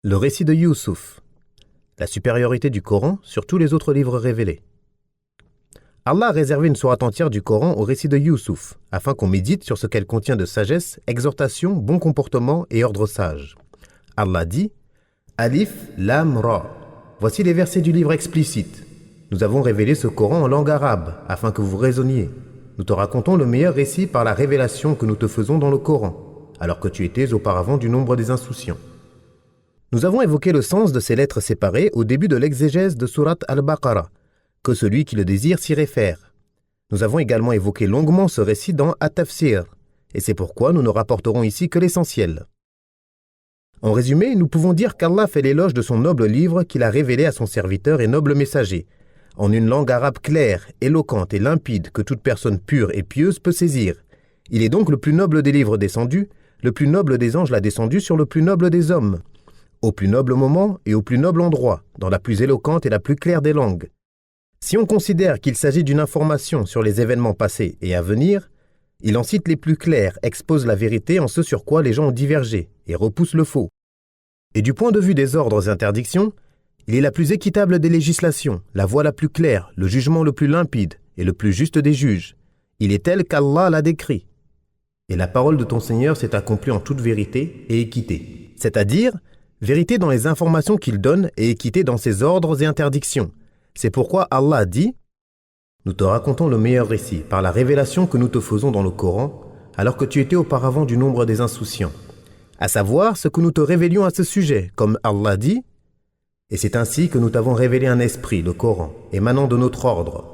Le récit de Youssouf, la supériorité du Coran sur tous les autres livres révélés. Allah a réservé une sourate entière du Coran au récit de Youssouf, afin qu'on médite sur ce qu'elle contient de sagesse, exhortation, bon comportement et ordre sage. Allah dit « Alif, Lam, Ra » Voici les versets du livre explicite. Nous avons révélé ce Coran en langue arabe, afin que vous raisonniez. Nous te racontons le meilleur récit par la révélation que nous te faisons dans le Coran, alors que tu étais auparavant du nombre des insouciants. Nous avons évoqué le sens de ces lettres séparées au début de l'exégèse de Sourate Al-Baqarah, que celui qui le désire s'y réfère. Nous avons également évoqué longuement ce récit dans At-Tafsir, et c'est pourquoi nous ne rapporterons ici que l'essentiel. En résumé, nous pouvons dire qu'Allah fait l'éloge de son noble livre qu'il a révélé à son serviteur et noble messager, en une langue arabe claire, éloquente et limpide que toute personne pure et pieuse peut saisir. Il est donc le plus noble des livres descendus, le plus noble des anges l'a descendu sur le plus noble des hommes, au plus noble moment et au plus noble endroit, dans la plus éloquente et la plus claire des langues. Si on considère qu'il s'agit d'une information sur les événements passés et à venir, il en cite les plus clairs, expose la vérité en ce sur quoi les gens ont divergé et repousse le faux. Et du point de vue des ordres et interdictions, il est la plus équitable des législations, la voie la plus claire, le jugement le plus limpide et le plus juste des juges. Il est tel qu'Allah l'a décrit. Et la parole de ton Seigneur s'est accomplie en toute vérité et équité. C'est-à-dire, vérité dans les informations qu'il donne et équité dans ses ordres et interdictions. C'est pourquoi Allah dit « Nous te racontons le meilleur récit par la révélation que nous te faisons dans le Coran, alors que tu étais auparavant du nombre des insouciants. À savoir ce que nous te révélions à ce sujet, comme Allah dit « Et c'est ainsi que nous t'avons révélé un esprit, le Coran, émanant de notre ordre.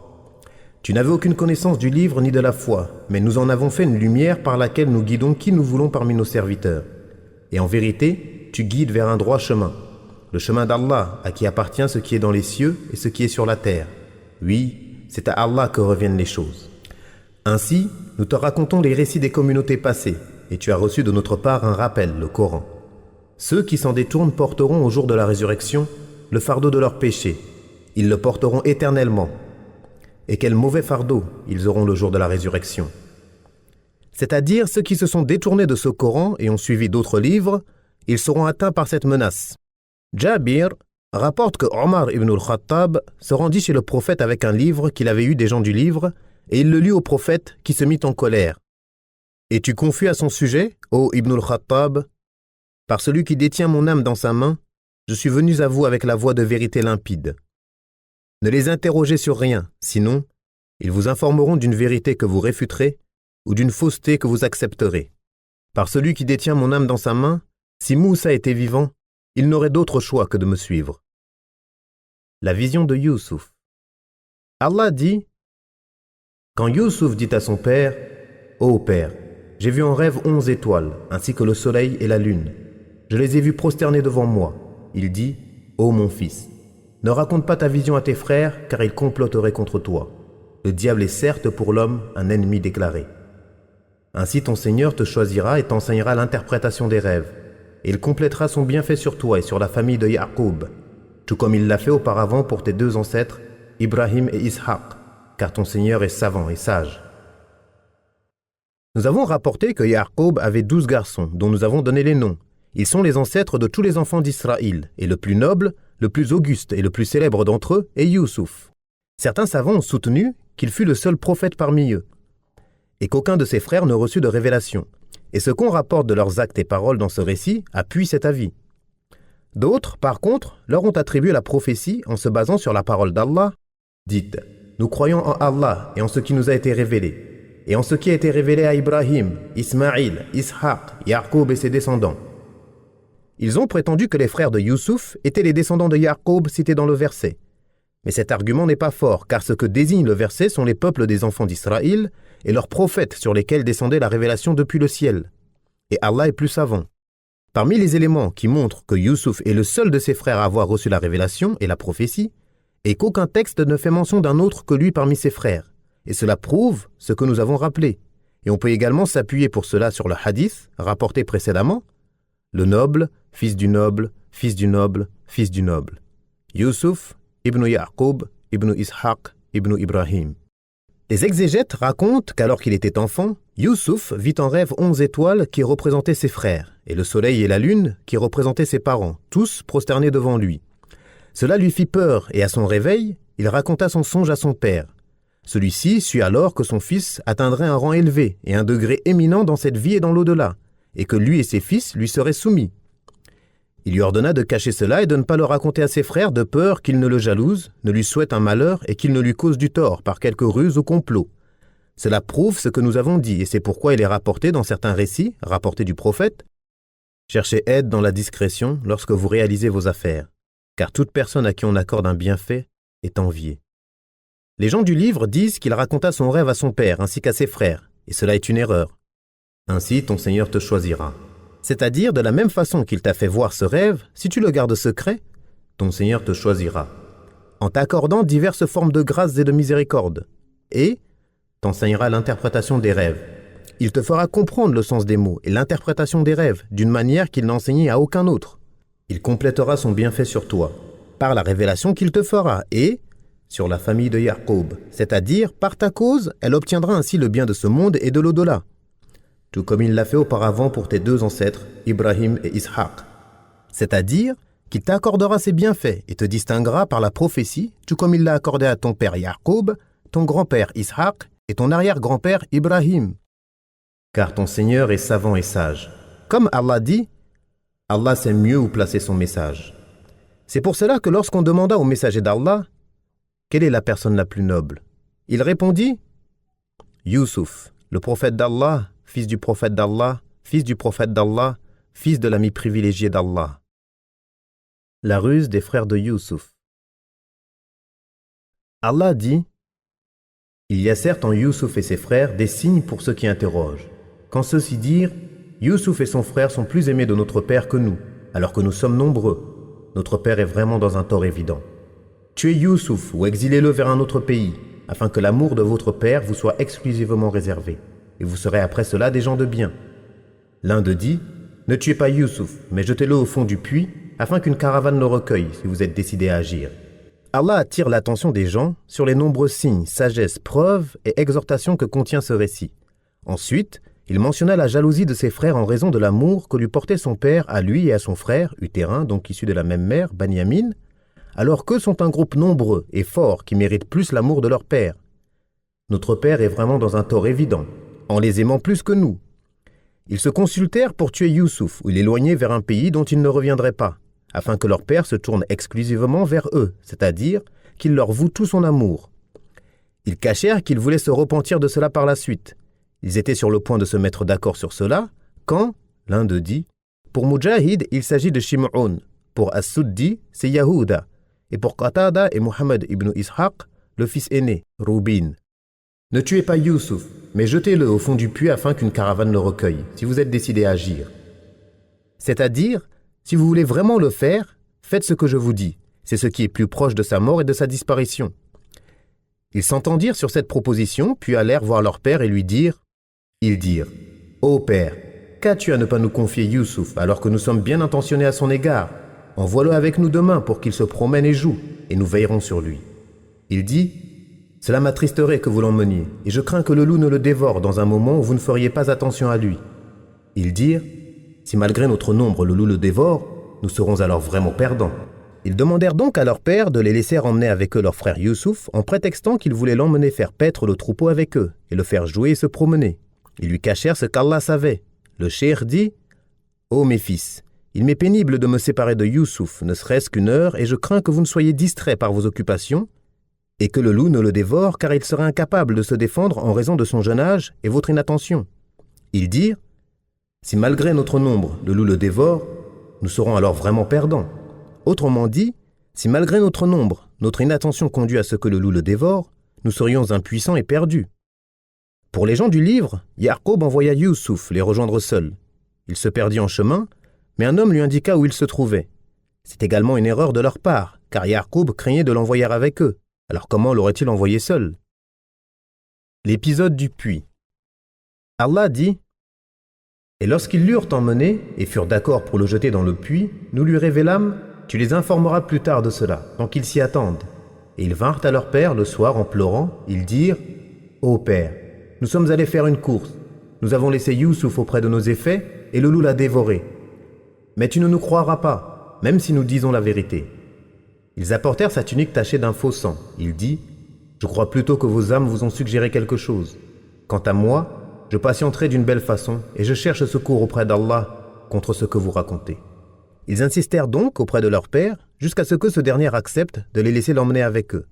Tu n'avais aucune connaissance du livre ni de la foi, mais nous en avons fait une lumière par laquelle nous guidons qui nous voulons parmi nos serviteurs. Et en vérité, tu guides vers un droit chemin, le chemin d'Allah, à qui appartient ce qui est dans les cieux et ce qui est sur la terre. Oui, c'est à Allah que reviennent les choses. Ainsi, nous te racontons les récits des communautés passées, et tu as reçu de notre part un rappel, le Coran. Ceux qui s'en détournent porteront au jour de la résurrection le fardeau de leurs péchés. Ils le porteront éternellement. Et quel mauvais fardeau ils auront le jour de la résurrection. C'est-à-dire ceux qui se sont détournés de ce Coran et ont suivi d'autres livres, ils seront atteints par cette menace. Jabir rapporte que Omar ibn al-Khattab se rendit chez le prophète avec un livre qu'il avait eu des gens du livre, et il le lut au prophète qui se mit en colère. « Es-tu confus à son sujet, ô Ibn al-Khattab ? Par celui qui détient mon âme dans sa main, je suis venu à vous avec la voix de vérité limpide. Ne les interrogez sur rien, sinon, ils vous informeront d'une vérité que vous réfuterez ou d'une fausseté que vous accepterez. Par celui qui détient mon âme dans sa main, si Moussa était vivant, il n'aurait d'autre choix que de me suivre. » La vision de Youssouf. Allah dit « Quand Youssouf dit à son père, « Ô père, j'ai vu en rêve 11 étoiles, ainsi que le soleil et la lune. Je les ai vus prosternés devant moi. » Il dit, « Ô mon fils, ne raconte pas ta vision à tes frères, car ils comploteraient contre toi. Le diable est certes pour l'homme un ennemi déclaré. Ainsi ton Seigneur te choisira et t'enseignera l'interprétation des rêves. Et il complétera son bienfait sur toi et sur la famille de Ya'qub, tout comme il l'a fait auparavant pour tes deux ancêtres, Ibrahim et Ishaq, car ton Seigneur est savant et sage. » Nous avons rapporté que Ya'qub avait 12 garçons, dont nous avons donné les noms. Ils sont les ancêtres de tous les enfants d'Israël, et le plus noble, le plus auguste et le plus célèbre d'entre eux est Youssouf. Certains savants ont soutenu qu'il fut le seul prophète parmi eux, et qu'aucun de ses frères ne reçut de révélation. Et ce qu'on rapporte de leurs actes et paroles dans ce récit appuie cet avis. D'autres, par contre, leur ont attribué la prophétie en se basant sur la parole d'Allah. Dites, nous croyons en Allah et en ce qui nous a été révélé, et en ce qui a été révélé à Ibrahim, Ismaïl, Ishaq, Ya'qub et ses descendants. Ils ont prétendu que les frères de Youssouf étaient les descendants de Ya'qub cités dans le verset. Mais cet argument n'est pas fort, car ce que désigne le verset sont les peuples des enfants d'Israël et leurs prophètes sur lesquels descendait la révélation depuis le ciel. Et Allah est plus savant. Parmi les éléments qui montrent que Youssouf est le seul de ses frères à avoir reçu la révélation et la prophétie, est qu'aucun texte ne fait mention d'un autre que lui parmi ses frères. Et cela prouve ce que nous avons rappelé. Et on peut également s'appuyer pour cela sur le hadith rapporté précédemment. Le noble, fils du noble, fils du noble, fils du noble. Youssouf, Ibn Ya'qub, Ibn Ishaq, Ibn Ibrahim. Les exégètes racontent qu'alors qu'il était enfant, Youssouf vit en rêve 11 étoiles qui représentaient ses frères, et le soleil et la lune qui représentaient ses parents, tous prosternés devant lui. Cela lui fit peur, et à son réveil, il raconta son songe à son père. Celui-ci sut alors que son fils atteindrait un rang élevé et un degré éminent dans cette vie et dans l'au-delà, et que lui et ses fils lui seraient soumis. Il lui ordonna de cacher cela et de ne pas le raconter à ses frères de peur qu'ils ne le jalousent, ne lui souhaitent un malheur et qu'ils ne lui causent du tort par quelque ruse ou complot. Cela prouve ce que nous avons dit, et c'est pourquoi il est rapporté dans certains récits, rapportés du prophète. Cherchez aide dans la discrétion lorsque vous réalisez vos affaires, car toute personne à qui on accorde un bienfait est enviée. Les gens du livre disent qu'il raconta son rêve à son père ainsi qu'à ses frères, et cela est une erreur. Ainsi ton Seigneur te choisira. C'est-à-dire, de la même façon qu'il t'a fait voir ce rêve, si tu le gardes secret, ton Seigneur te choisira, en t'accordant diverses formes de grâce et de miséricorde, et t'enseignera l'interprétation des rêves. Il te fera comprendre le sens des mots et l'interprétation des rêves d'une manière qu'il n'a enseignée à aucun autre. Il complétera son bienfait sur toi, par la révélation qu'il te fera, et sur la famille de Yaqub, c'est-à-dire, par ta cause, elle obtiendra ainsi le bien de ce monde et de l'au-delà, tout comme il l'a fait auparavant pour tes deux ancêtres, Ibrahim et Ishaq. C'est-à-dire qu'il t'accordera ses bienfaits et te distinguera par la prophétie, tout comme il l'a accordé à ton père Yaqub, ton grand-père Ishaq et ton arrière-grand-père Ibrahim. Car ton Seigneur est savant et sage. Comme Allah dit, Allah sait mieux où placer son message. C'est pour cela que lorsqu'on demanda au messager d'Allah, quelle est la personne la plus noble? Il répondit, Youssouf, le prophète d'Allah, fils du prophète d'Allah, fils du prophète d'Allah, fils de l'ami privilégié d'Allah. La ruse des frères de Youssouf. Allah dit, il y a certes en Youssouf et ses frères des signes pour ceux qui interrogent. Quand ceux-ci dirent, Youssouf et son frère sont plus aimés de notre père que nous, alors que nous sommes nombreux. Notre père est vraiment dans un tort évident. Tuez Youssouf ou exilez-le vers un autre pays, afin que l'amour de votre père vous soit exclusivement réservé, et vous serez après cela des gens de bien. L'un d'eux dit, ne tuez pas Youssouf, mais jetez-le au fond du puits, afin qu'une caravane le recueille si vous êtes décidé à agir. Allah attire l'attention des gens sur les nombreux signes, sagesses, preuves et exhortations que contient ce récit. Ensuite, il mentionna la jalousie de ses frères en raison de l'amour que lui portait son père à lui et à son frère, utérin, donc issu de la même mère, Banyamin, alors qu'eux sont un groupe nombreux et fort qui méritent plus l'amour de leur père. Notre père est vraiment dans un tort évident, en les aimant plus que nous. Ils se consultèrent pour tuer Youssouf ou l'éloigner vers un pays dont il ne reviendrait pas, afin que leur père se tourne exclusivement vers eux, c'est-à-dire qu'il leur voue tout son amour. Ils cachèrent qu'ils voulaient se repentir de cela par la suite. Ils étaient sur le point de se mettre d'accord sur cela, quand l'un d'eux dit, pour Mujahid, il s'agit de Shim'un, pour As-Suddi, c'est Yahuda, et pour Qatada et Muhammad ibn Ishaq, le fils aîné, Rubin. Ne tuez pas Youssouf, mais jetez-le au fond du puits afin qu'une caravane le recueille, si vous êtes décidé à agir. C'est-à-dire, si vous voulez vraiment le faire, faites ce que je vous dis. C'est ce qui est plus proche de sa mort et de sa disparition. Ils s'entendirent sur cette proposition, puis allèrent voir leur père et lui dirent, ils dirent, ô père, qu'as-tu à ne pas nous confier Youssouf alors que nous sommes bien intentionnés à son égard? Envoie-le avec nous demain pour qu'il se promène et joue, et nous veillerons sur lui. Il dit, cela m'attristerait que vous l'emmeniez, et je crains que le loup ne le dévore dans un moment où vous ne feriez pas attention à lui. Ils dirent, si malgré notre nombre le loup le dévore, nous serons alors vraiment perdants. Ils demandèrent donc à leur père de les laisser emmener avec eux leur frère Youssouf en prétextant qu'ils voulaient l'emmener faire paître le troupeau avec eux et le faire jouer et se promener. Ils lui cachèrent ce qu'Allah savait. Le cheikh dit, ô mes fils, il m'est pénible de me séparer de Youssouf, ne serait-ce qu'une heure, et je crains que vous ne soyez distraits par vos occupations et que le loup ne le dévore car il serait incapable de se défendre en raison de son jeune âge et votre inattention. Ils dirent, si malgré notre nombre le loup le dévore, nous serons alors vraiment perdants. Autrement dit, si malgré notre nombre, notre inattention conduit à ce que le loup le dévore, nous serions impuissants et perdus. Pour les gens du livre, Yaqub envoya Youssouf les rejoindre seul. Il se perdit en chemin, mais un homme lui indiqua où il se trouvait. C'est également une erreur de leur part, car Yaqub craignait de l'envoyer avec eux. Alors comment l'aurait-il envoyé seul? L'épisode du puits. Allah dit, et lorsqu'ils l'eurent emmené et furent d'accord pour le jeter dans le puits, nous lui révélâmes, tu les informeras plus tard de cela, tant qu'ils s'y attendent. Et ils vinrent à leur père le soir en pleurant, ils dirent, ô père, nous sommes allés faire une course, nous avons laissé Youssouf auprès de nos effets et le loup l'a dévoré. Mais tu ne nous croiras pas, même si nous disons la vérité. » Ils apportèrent sa tunique tachée d'un faux sang. Il dit, « Je crois plutôt que vos âmes vous ont suggéré quelque chose. Quant à moi, je patienterai d'une belle façon et je cherche secours auprès d'Allah contre ce que vous racontez. » Ils insistèrent donc auprès de leur père jusqu'à ce que ce dernier accepte de les laisser l'emmener avec eux.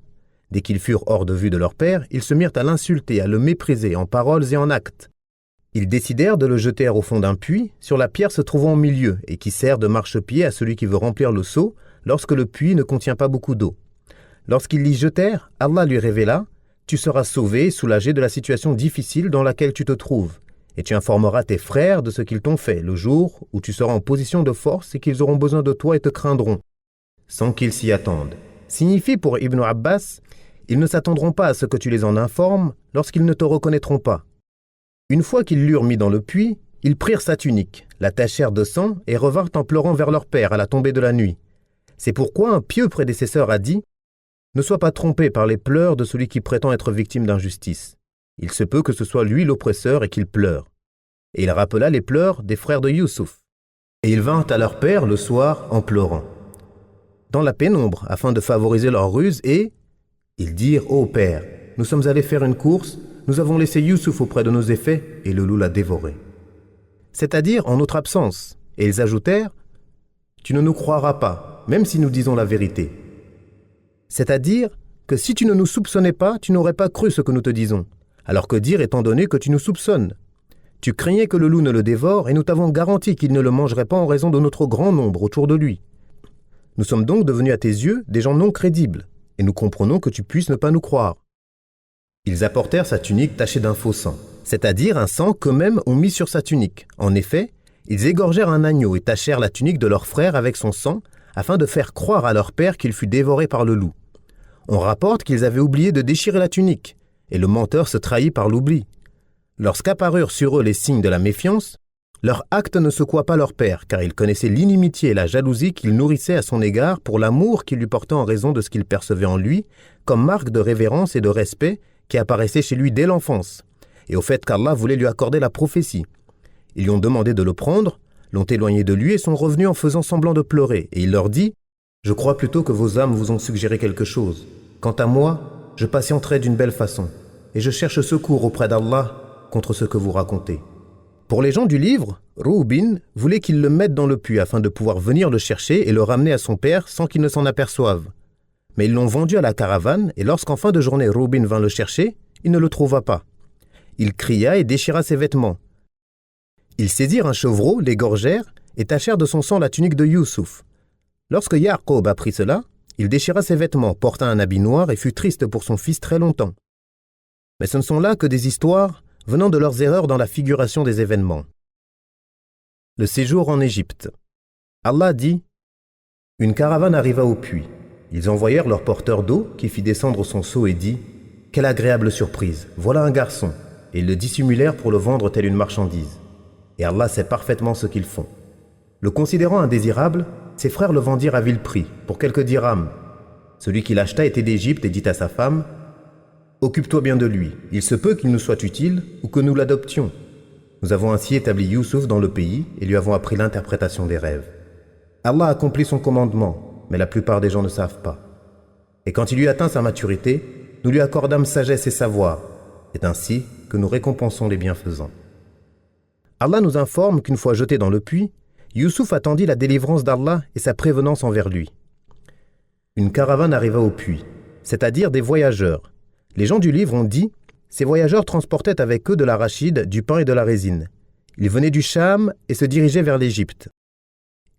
Dès qu'ils furent hors de vue de leur père, ils se mirent à l'insulter, à le mépriser en paroles et en actes. Ils décidèrent de le jeter au fond d'un puits, sur la pierre se trouvant au milieu et qui sert de marchepied à celui qui veut remplir le seau lorsque le puits ne contient pas beaucoup d'eau. Lorsqu'ils l'y jetèrent, Allah lui révéla « Tu seras sauvé et soulagé de la situation difficile dans laquelle tu te trouves, et tu informeras tes frères de ce qu'ils t'ont fait le jour où tu seras en position de force et qu'ils auront besoin de toi et te craindront, sans qu'ils s'y attendent. » Signifie pour Ibn Abbas « Ils ne s'attendront pas à ce que tu les en informes lorsqu'ils ne te reconnaîtront pas. » Une fois qu'ils l'eurent mis dans le puits, ils prirent sa tunique, la tachèrent de sang et revinrent en pleurant vers leur père à la tombée de la nuit. C'est pourquoi un pieux prédécesseur a dit « Ne sois pas trompé par les pleurs de celui qui prétend être victime d'injustice. Il se peut que ce soit lui l'oppresseur et qu'il pleure. » Et il rappela les pleurs des frères de Youssouf. Et ils vinrent à leur père le soir en pleurant, dans la pénombre, afin de favoriser leur ruse, et ils dirent « Ô père, nous sommes allés faire une course, nous avons laissé Youssouf auprès de nos effets, et le loup l'a dévoré. » C'est-à-dire en notre absence. Et ils ajoutèrent « Tu ne nous croiras pas, même si nous disons la vérité. » C'est-à-dire que si tu ne nous soupçonnais pas, tu n'aurais pas cru ce que nous te disons. Alors que dire étant donné que tu nous soupçonnes. Tu craignais que le loup ne le dévore, et nous t'avons garanti qu'il ne le mangerait pas en raison de notre grand nombre autour de lui. Nous sommes donc devenus à tes yeux des gens non crédibles, et nous comprenons que tu puisses ne pas nous croire. Ils apportèrent sa tunique tachée d'un faux sang, c'est-à-dire un sang qu'eux-mêmes ont mis sur sa tunique. En effet, ils égorgèrent un agneau et tachèrent la tunique de leur frère avec son sang, afin de faire croire à leur père qu'il fut dévoré par le loup. On rapporte qu'ils avaient oublié de déchirer la tunique, et le menteur se trahit par l'oubli. Lorsqu'apparurent sur eux les signes de la méfiance, leur acte ne secoua pas leur père, car il connaissait l'inimitié et la jalousie qu'il nourrissait à son égard pour l'amour qu'il lui portait en raison de ce qu'il percevait en lui, comme marque de révérence et de respect qui apparaissait chez lui dès l'enfance, et au fait qu'Allah voulait lui accorder la prophétie. Ils lui ont demandé de le prendre, l'ont éloigné de lui et sont revenus en faisant semblant de pleurer, et il leur dit « Je crois plutôt que vos âmes vous ont suggéré quelque chose. Quant à moi, je patienterai d'une belle façon, et je cherche secours auprès d'Allah contre ce que vous racontez. » Pour les gens du livre, Roubin voulait qu'ils le mettent dans le puits afin de pouvoir venir le chercher et le ramener à son père sans qu'il ne s'en aperçoive. Mais ils l'ont vendu à la caravane, et lorsqu'en fin de journée Roubin vint le chercher, il ne le trouva pas. Il cria et déchira ses vêtements. Ils saisirent un chevreau, l'égorgèrent et tachèrent de son sang la tunique de Youssouf. Lorsque Ya'qub apprit cela, il déchira ses vêtements, porta un habit noir et fut triste pour son fils très longtemps. Mais ce ne sont là que des histoires venant de leurs erreurs dans la figuration des événements. Le séjour en Égypte. Allah dit « Une caravane arriva au puits. Ils envoyèrent leur porteur d'eau qui fit descendre son seau et dit « Quelle agréable surprise, voilà un garçon !» Et ils le dissimulèrent pour le vendre telle une marchandise. Et Allah sait parfaitement ce qu'ils font. Le considérant indésirable, ses frères le vendirent à vil prix, pour quelques dirhams. Celui qui l'acheta était d'Égypte et dit à sa femme « Occupe-toi bien de lui, il se peut qu'il nous soit utile ou que nous l'adoptions. » Nous avons ainsi établi Youssouf dans le pays et lui avons appris l'interprétation des rêves. Allah accomplit son commandement, mais la plupart des gens ne savent pas. Et quand il eut atteint sa maturité, nous lui accordâmes sagesse et savoir. C'est ainsi que nous récompensons les bienfaisants. Allah nous informe qu'une fois jeté dans le puits, Youssouf attendit la délivrance d'Allah et sa prévenance envers lui. Une caravane arriva au puits, c'est-à-dire des voyageurs. Les gens du livre ont dit « Ces voyageurs transportaient avec eux de l'arachide, du pain et de la résine. Ils venaient du Cham et se dirigeaient vers l'Égypte.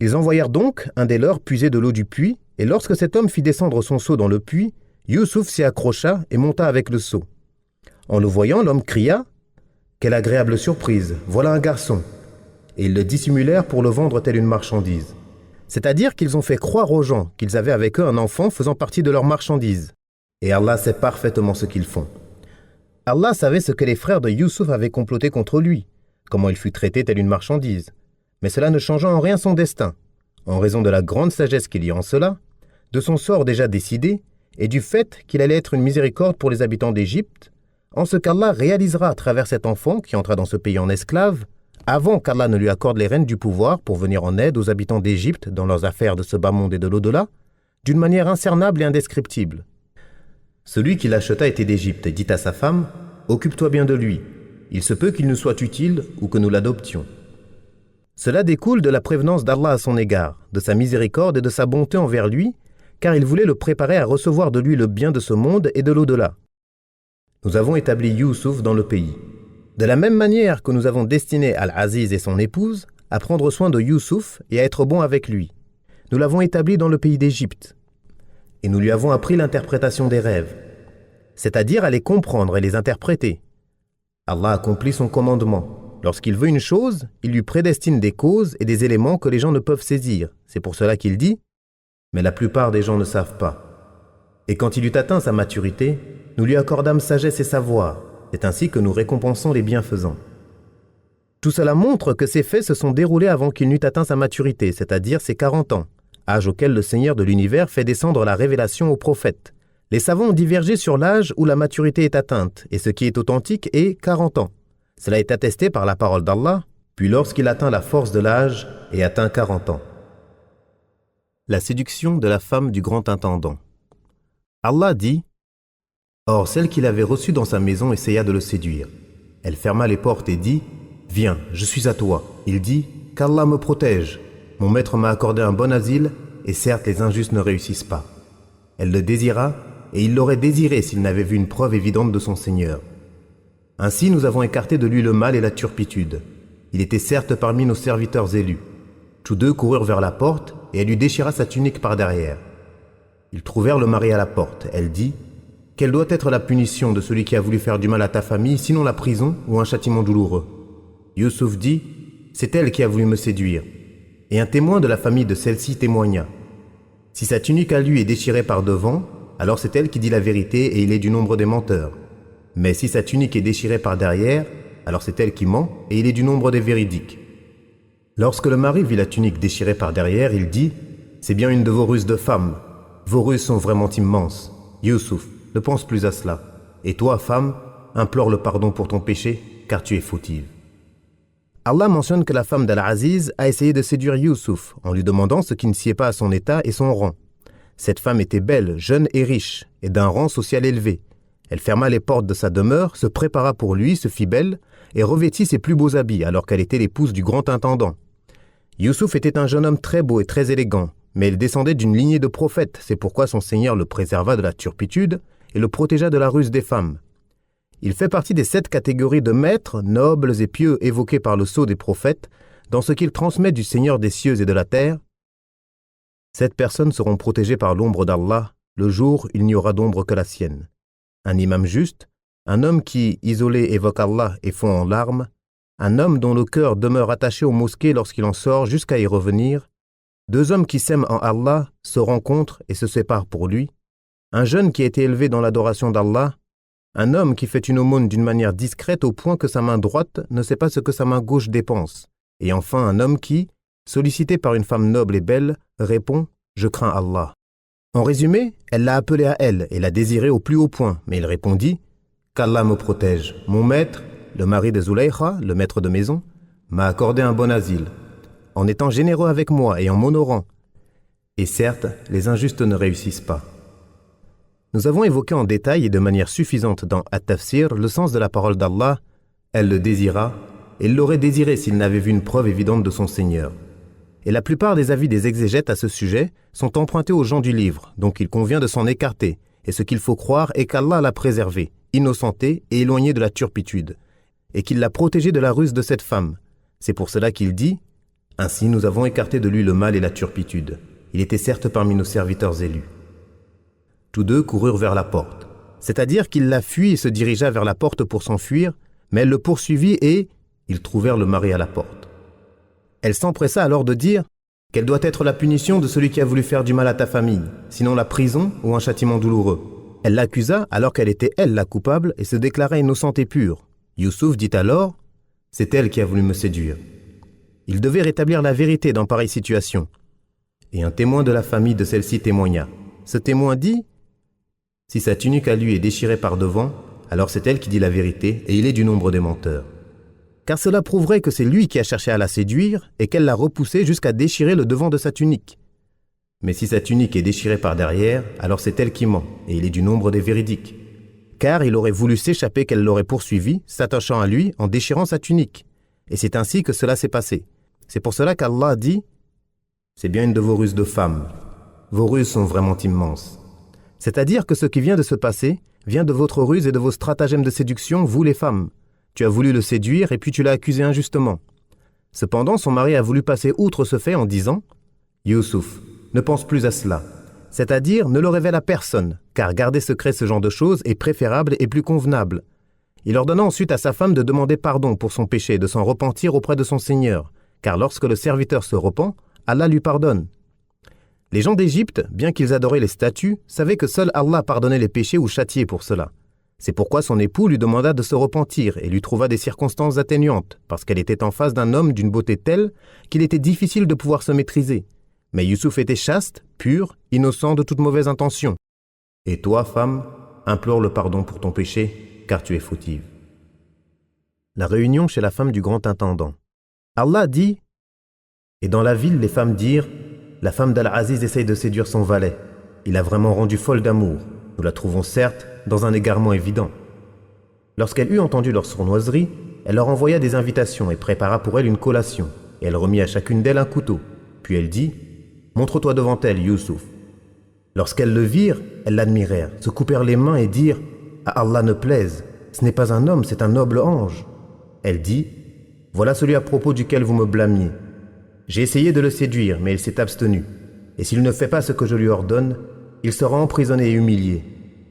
Ils envoyèrent donc un des leurs puiser de l'eau du puits, et lorsque cet homme fit descendre son seau dans le puits, Youssouf s'y accrocha et monta avec le seau. En le voyant, l'homme cria « Quelle agréable surprise, voilà un garçon !» Et ils le dissimulèrent pour le vendre telle une marchandise. C'est-à-dire qu'ils ont fait croire aux gens qu'ils avaient avec eux un enfant faisant partie de leur marchandise. Et Allah sait parfaitement ce qu'ils font. Allah savait ce que les frères de Youssouf avaient comploté contre lui, comment il fut traité telle une marchandise. Mais cela ne changea en rien son destin, en raison de la grande sagesse qu'il y a en cela, de son sort déjà décidé, et du fait qu'il allait être une miséricorde pour les habitants d'Égypte. en ce qu'Allah réalisera à travers cet enfant qui entra dans ce pays en esclave, avant qu'Allah ne lui accorde les rênes du pouvoir pour venir en aide aux habitants d'Égypte dans leurs affaires de ce bas monde et de l'au-delà, d'une manière incernable et indescriptible. Celui qui l'acheta était d'Égypte et dit à sa femme « Occupe-toi bien de lui, il se peut qu'il nous soit utile ou que nous l'adoptions. » Cela découle de la prévenance d'Allah à son égard, de sa miséricorde et de sa bonté envers lui, car il voulait le préparer à recevoir de lui le bien de ce monde et de l'au-delà. Nous avons établi Youssouf dans le pays. De la même manière que nous avons destiné Al-Aziz et son épouse à prendre soin de Youssouf et à être bons avec lui, nous l'avons établi dans le pays d'Égypte. Et nous lui avons appris l'interprétation des rêves, c'est-à-dire à les comprendre et les interpréter. Allah accomplit son commandement. Lorsqu'il veut une chose, il lui prédestine des causes et des éléments que les gens ne peuvent saisir. C'est pour cela qu'il dit « Mais la plupart des gens ne savent pas. » Et quand il eut atteint sa maturité, nous lui accordâmes sagesse et savoir. C'est ainsi que nous récompensons les bienfaisants. Tout cela montre que ces faits se sont déroulés avant qu'il n'eût atteint sa maturité, c'est-à-dire ses 40 ans, âge auquel le Seigneur de l'univers fait descendre la révélation aux prophètes. Les savants ont divergé sur l'âge où la maturité est atteinte, et ce qui est authentique est 40 ans. Cela est attesté par la parole d'Allah, puis lorsqu'il atteint la force de l'âge et atteint 40 ans. La séduction de la femme du grand intendant. Allah dit « Or, celle qu'il avait reçue dans sa maison essaya de le séduire. Elle ferma les portes et dit « Viens, je suis à toi. » Il dit « Qu'Allah me protège. Mon maître m'a accordé un bon asile, et certes les injustes ne réussissent pas. » Elle le désira, et il l'aurait désiré s'il n'avait vu une preuve évidente de son Seigneur. Ainsi nous avons écarté de lui le mal et la turpitude. Il était certes parmi nos serviteurs élus. Tous deux coururent vers la porte, et elle lui déchira sa tunique par derrière. Ils trouvèrent le mari à la porte. Elle dit « Quelle doit être la punition de celui qui a voulu faire du mal à ta famille, sinon la prison ou un châtiment douloureux ?» Youssouf dit « C'est elle qui a voulu me séduire. » Et un témoin de la famille de celle-ci témoigna. Si sa tunique à lui est déchirée par devant, alors c'est elle qui dit la vérité et il est du nombre des menteurs. Mais si sa tunique est déchirée par derrière, alors c'est elle qui ment et il est du nombre des véridiques. Lorsque le mari vit la tunique déchirée par derrière, il dit « C'est bien une de vos ruses de femme. Vos ruses sont vraiment immenses. Youssouf, ne pense plus à cela. Et toi, femme, implore le pardon pour ton péché, car tu es fautive. » Allah mentionne que la femme d'Al-Aziz a essayé de séduire Youssouf en lui demandant ce qui ne sied pas à son état et son rang. Cette femme était belle, jeune et riche, et d'un rang social élevé. Elle ferma les portes de sa demeure, se prépara pour lui, se fit belle, et revêtit ses plus beaux habits alors qu'elle était l'épouse du grand intendant. Youssouf était un jeune homme très beau et très élégant, mais il descendait d'une lignée de prophètes, c'est pourquoi son Seigneur le préserva de la turpitude et le protégea de la ruse des femmes. Il fait partie des 7 catégories de maîtres, nobles et pieux évoqués par le sceau des prophètes, dans ce qu'il transmet du Seigneur des cieux et de la terre. 7 personnes seront protégées par l'ombre d'Allah, le jour où il n'y aura d'ombre que la sienne. Un imam juste, un homme qui, isolé, évoque Allah et fond en larmes, un homme dont le cœur demeure attaché aux mosquées lorsqu'il en sort jusqu'à y revenir, 2 hommes qui s'aiment en Allah, se rencontrent et se séparent pour lui, un jeune qui a été élevé dans l'adoration d'Allah, un homme qui fait une aumône d'une manière discrète au point que sa main droite ne sait pas ce que sa main gauche dépense, et enfin un homme qui, sollicité par une femme noble et belle, répond « Je crains Allah ». En résumé, elle l'a appelé à elle et l'a désiré au plus haut point, mais il répondit « Qu'Allah me protège. Mon maître, le mari de Zulaykha, le maître de maison, m'a accordé un bon asile, en étant généreux avec moi et en m'honorant. Et certes, les injustes ne réussissent pas. » Nous avons évoqué en détail et de manière suffisante dans At-Tafsir le sens de la parole d'Allah « Elle le désira, et il l'aurait désiré s'il n'avait vu une preuve évidente de son Seigneur. » Et la plupart des avis des exégètes à ce sujet sont empruntés aux gens du livre, donc il convient de s'en écarter, et ce qu'il faut croire est qu'Allah l'a préservé, innocenté et éloigné de la turpitude, et qu'il l'a protégé de la ruse de cette femme. C'est pour cela qu'il dit « Ainsi nous avons écarté de lui le mal et la turpitude. Il était certes parmi nos serviteurs élus. » Tous deux coururent vers la porte, c'est-à-dire qu'il la fuit et se dirigea vers la porte pour s'enfuir, mais elle le poursuivit et ils trouvèrent le mari à la porte. Elle s'empressa alors de dire « Quelle doit être la punition de celui qui a voulu faire du mal à ta famille, sinon la prison ou un châtiment douloureux ?» Elle l'accusa alors qu'elle était elle la coupable et se déclarait innocente et pure. Youssouf dit alors « C'est elle qui a voulu me séduire. » Il devait rétablir la vérité dans pareille situation. Et un témoin de la famille de celle-ci témoigna. Ce témoin dit « Si sa tunique à lui est déchirée par devant, alors c'est elle qui dit la vérité et il est du nombre des menteurs. Car cela prouverait que c'est lui qui a cherché à la séduire et qu'elle l'a repoussé jusqu'à déchirer le devant de sa tunique. Mais si sa tunique est déchirée par derrière, alors c'est elle qui ment et il est du nombre des véridiques. Car il aurait voulu s'échapper qu'elle l'aurait poursuivi, s'attachant à lui en déchirant sa tunique. Et c'est ainsi que cela s'est passé. C'est pour cela qu'Allah dit « C'est bien une de vos ruses de femmes. Vos ruses sont vraiment immenses. » C'est-à-dire que ce qui vient de se passer vient de votre ruse et de vos stratagèmes de séduction, vous les femmes. Tu as voulu le séduire et puis tu l'as accusé injustement. Cependant, son mari a voulu passer outre ce fait en disant « Youssouf, ne pense plus à cela. » C'est-à-dire ne le révèle à personne, car garder secret ce genre de choses est préférable et plus convenable. Il ordonna ensuite à sa femme de demander pardon pour son péché et de s'en repentir auprès de son Seigneur, car lorsque le serviteur se repent, Allah lui pardonne. Les gens d'Égypte, bien qu'ils adoraient les statues, savaient que seul Allah pardonnait les péchés ou châtiait pour cela. C'est pourquoi son époux lui demanda de se repentir et lui trouva des circonstances atténuantes, parce qu'elle était en face d'un homme d'une beauté telle qu'il était difficile de pouvoir se maîtriser. Mais Youssouf était chaste, pur, innocent de toute mauvaise intention. Et toi, femme, implore le pardon pour ton péché, car tu es fautive. La réunion chez la femme du grand intendant. Allah dit « Et dans la ville, les femmes dirent « La femme d'Al-Aziz essaye de séduire son valet. Il a vraiment rendu folle d'amour. Nous la trouvons certes dans un égarement évident. » Lorsqu'elle eut entendu leur sournoiserie, elle leur envoya des invitations et prépara pour elle une collation. Et elle remit à chacune d'elles un couteau. Puis elle dit « Montre-toi devant elle, Youssouf. » Lorsqu'elles le virent, elles l'admirèrent, se coupèrent les mains et dirent « À Allah ne plaise, ce n'est pas un homme, c'est un noble ange. » Elle dit « Voilà celui à propos duquel vous me blâmiez. J'ai essayé de le séduire, mais il s'est abstenu. Et s'il ne fait pas ce que je lui ordonne, il sera emprisonné et humilié. »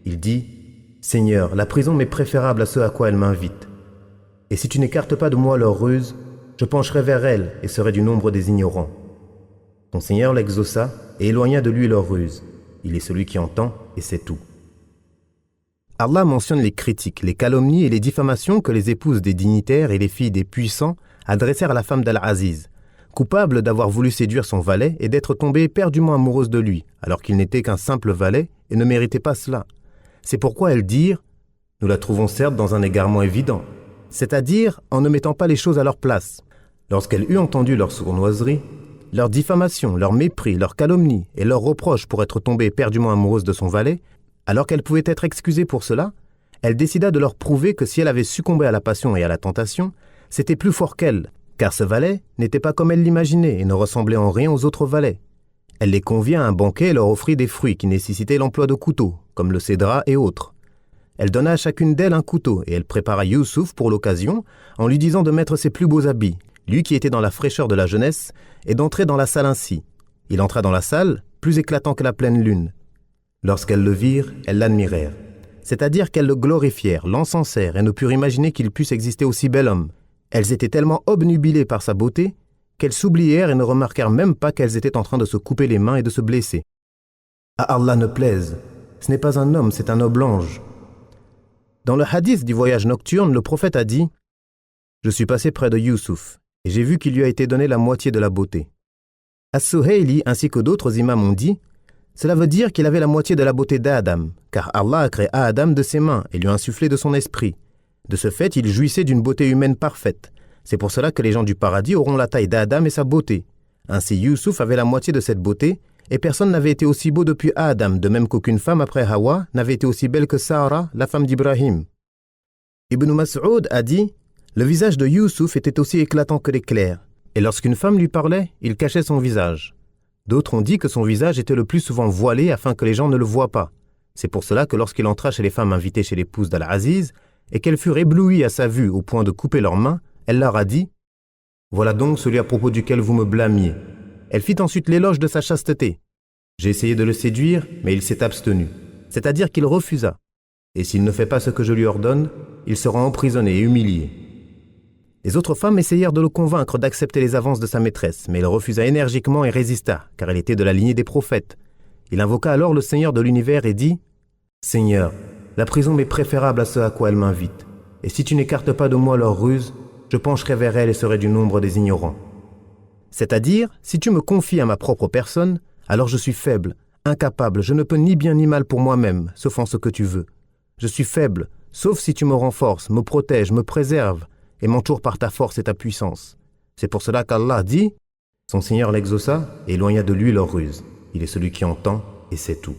Il dit « Seigneur, la prison m'est préférable à ce à quoi elle m'invite. Et si tu n'écartes pas de moi leur ruse, je pencherai vers elle et serai du nombre des ignorants. » Ton Seigneur l'exauça et éloigna de lui leur ruse. Il est celui qui entend et sait tout. Allah mentionne les critiques, les calomnies et les diffamations que les épouses des dignitaires et les filles des puissants adressèrent à la femme d'Al-Aziz, coupable d'avoir voulu séduire son valet et d'être tombée éperdument amoureuse de lui, alors qu'il n'était qu'un simple valet et ne méritait pas cela. C'est pourquoi elles dirent « Nous la trouvons certes dans un égarement évident », c'est-à-dire en ne mettant pas les choses à leur place. Lorsqu'elle eut entendu leur sournoiserie, leur diffamation, leur mépris, leur calomnie et leurs reproches pour être tombée éperdument amoureuse de son valet, alors qu'elle pouvait être excusée pour cela, elle décida de leur prouver que si elle avait succombé à la passion et à la tentation, c'était plus fort qu'elle, car ce valet n'était pas comme elle l'imaginait et ne ressemblait en rien aux autres valets. Elle les convia à un banquet et leur offrit des fruits qui nécessitaient l'emploi de couteaux, comme le cédra et autres. Elle donna à chacune d'elles un couteau et elle prépara Youssouf pour l'occasion en lui disant de mettre ses plus beaux habits, lui qui était dans la fraîcheur de la jeunesse, et d'entrer dans la salle ainsi. Il entra dans la salle, plus éclatant que la pleine lune. Lorsqu'elles le virent, elles l'admirèrent. C'est-à-dire qu'elles le glorifièrent, l'encensèrent et ne purent imaginer qu'il puisse exister aussi bel homme. Elles étaient tellement obnubilées par sa beauté qu'elles s'oublièrent et ne remarquèrent même pas qu'elles étaient en train de se couper les mains et de se blesser. À Allah ne plaise, ce n'est pas un homme, c'est un noble ange. Dans le hadith du voyage nocturne, le prophète a dit « Je suis passé près de Youssouf et j'ai vu qu'il lui a été donné la moitié de la beauté. » As-Suhayli ainsi que d'autres imams ont dit « Cela veut dire qu'il avait la moitié de la beauté d'Adam, car Allah a créé Adam de ses mains et lui a insufflé de son esprit. De ce fait, il jouissait d'une beauté humaine parfaite. C'est pour cela que les gens du paradis auront la taille d'Adam et sa beauté. Ainsi, Youssouf avait la moitié de cette beauté et personne n'avait été aussi beau depuis Adam, de même qu'aucune femme après Hawa n'avait été aussi belle que Sarah, la femme d'Ibrahim. » Ibn Mas'ud a dit « Le visage de Youssouf était aussi éclatant que l'éclair, et lorsqu'une femme lui parlait, il cachait son visage. D'autres ont dit que son visage était le plus souvent voilé afin que les gens ne le voient pas. C'est pour cela que lorsqu'il entra chez les femmes invitées chez l'épouse d'Al-Aziz, et qu'elles furent éblouies à sa vue au point de couper leurs mains, elle leur a dit « Voilà donc celui à propos duquel vous me blâmiez. » Elle fit ensuite l'éloge de sa chasteté. J'ai essayé de le séduire, mais il s'est abstenu. C'est-à-dire qu'il refusa. Et s'il ne fait pas ce que je lui ordonne, il sera emprisonné et humilié. Les autres femmes essayèrent de le convaincre d'accepter les avances de sa maîtresse, mais il refusa énergiquement et résista, car elle était de la lignée des prophètes. Il invoqua alors le Seigneur de l'univers et dit « Seigneur, la prison m'est préférable à ce à quoi elle m'invite. Et si tu n'écartes pas de moi leur ruse, je pencherai vers elle et serai du nombre des ignorants. » C'est-à-dire, si tu me confies à ma propre personne, alors je suis faible, incapable, je ne peux ni bien ni mal pour moi-même, sauf en ce que tu veux. Je suis faible, sauf si tu me renforces, me protèges, me préserves et m'entoures par ta force et ta puissance. C'est pour cela qu'Allah dit, son Seigneur l'exauça et éloigna de lui leur ruse. Il est celui qui entend et sait tout.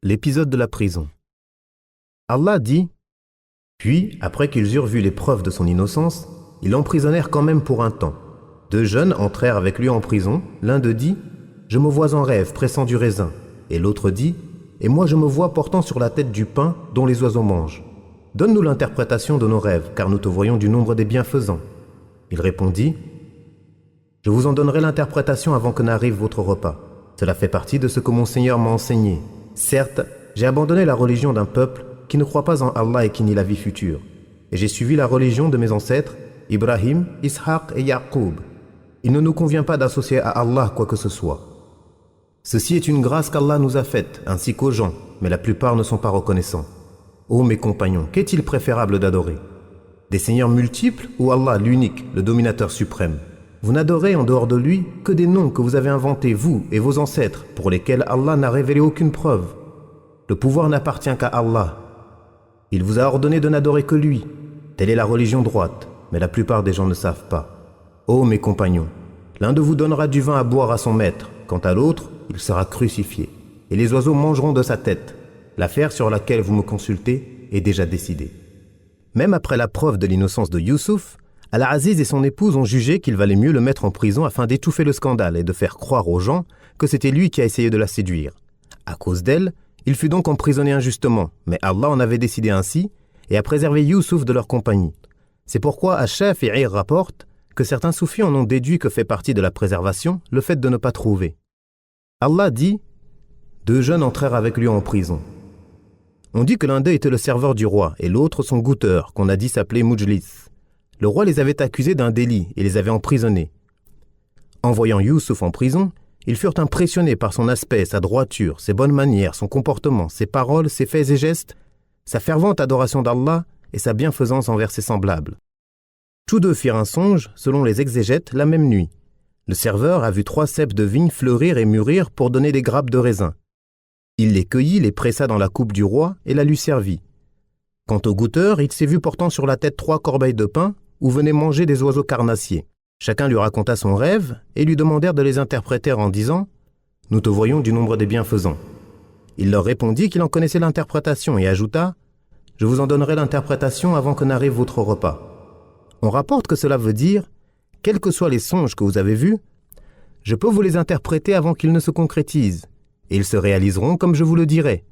L'épisode de la prison. Allah dit, puis, après qu'ils eurent vu les preuves de son innocence, ils l'emprisonnèrent quand même pour un temps. 2 jeunes entrèrent avec lui en prison. L'un d'eux dit, « Je me vois en rêve, pressant du raisin. » Et l'autre dit, « Et moi je me vois portant sur la tête du pain dont les oiseaux mangent. Donne-nous l'interprétation de nos rêves, car nous te voyons du nombre des bienfaisants. » Il répondit, « Je vous en donnerai l'interprétation avant que n'arrive votre repas. Cela fait partie de ce que mon Seigneur m'a enseigné. Certes, j'ai abandonné la religion d'un peuple qui ne croit pas en Allah et qui nie la vie future. Et j'ai suivi la religion de mes ancêtres, Ibrahim, Ishaq et Yaqub. Il ne nous convient pas d'associer à Allah quoi que ce soit. Ceci est une grâce qu'Allah nous a faite, ainsi qu'aux gens, mais la plupart ne sont pas reconnaissants. Ô mes compagnons, qu'est-il préférable d'adorer? Des seigneurs multiples ou Allah l'unique, le dominateur suprême? Vous n'adorez en dehors de lui que des noms que vous avez inventés, vous et vos ancêtres, pour lesquels Allah n'a révélé aucune preuve. Le pouvoir n'appartient qu'à Allah. Il vous a ordonné de n'adorer que lui. Telle est la religion droite, mais la plupart des gens ne savent pas. Ô mes compagnons, l'un de vous donnera du vin à boire à son maître, quant à l'autre, il sera crucifié, et les oiseaux mangeront de sa tête. L'affaire sur laquelle vous me consultez est déjà décidée. Même après la preuve de l'innocence de Youssouf, Al-Aziz et son épouse ont jugé qu'il valait mieux le mettre en prison afin d'étouffer le scandale et de faire croire aux gens que c'était lui qui a essayé de la séduire. À cause d'elle, il fut donc emprisonné injustement, mais Allah en avait décidé ainsi et a préservé Youssouf de leur compagnie. C'est pourquoi Ash-Shafi'i rapporte que certains soufis en ont déduit que fait partie de la préservation le fait de ne pas trouver. Allah dit, « 2 jeunes entrèrent avec lui en prison. On dit que l'un d'eux était le serveur du roi et l'autre son goûteur, qu'on a dit s'appeler Mujlis. Le roi les avait accusés d'un délit et les avait emprisonnés. En voyant Youssouf en prison, ils furent impressionnés par son aspect, sa droiture, ses bonnes manières, son comportement, ses paroles, ses faits et gestes, sa fervente adoration d'Allah et sa bienfaisance envers ses semblables. Tous 2 firent un songe, selon les exégètes, la même nuit. Le serveur a vu 3 ceps de vigne fleurir et mûrir pour donner des grappes de raisin. Il les cueillit, les pressa dans la coupe du roi et la lui servit. Quant au goûteur, il s'est vu portant sur la tête 3 corbeilles de pain où venaient manger des oiseaux carnassiers. Chacun lui raconta son rêve et lui demandèrent de les interpréter en disant « Nous te voyons du nombre des bienfaisants. » Il leur répondit qu'il en connaissait l'interprétation et ajouta « Je vous en donnerai l'interprétation avant que n'arrive votre repas. » On rapporte que cela veut dire « Quels que soient les songes que vous avez vus, je peux vous les interpréter avant qu'ils ne se concrétisent, et ils se réaliseront comme je vous le dirai. »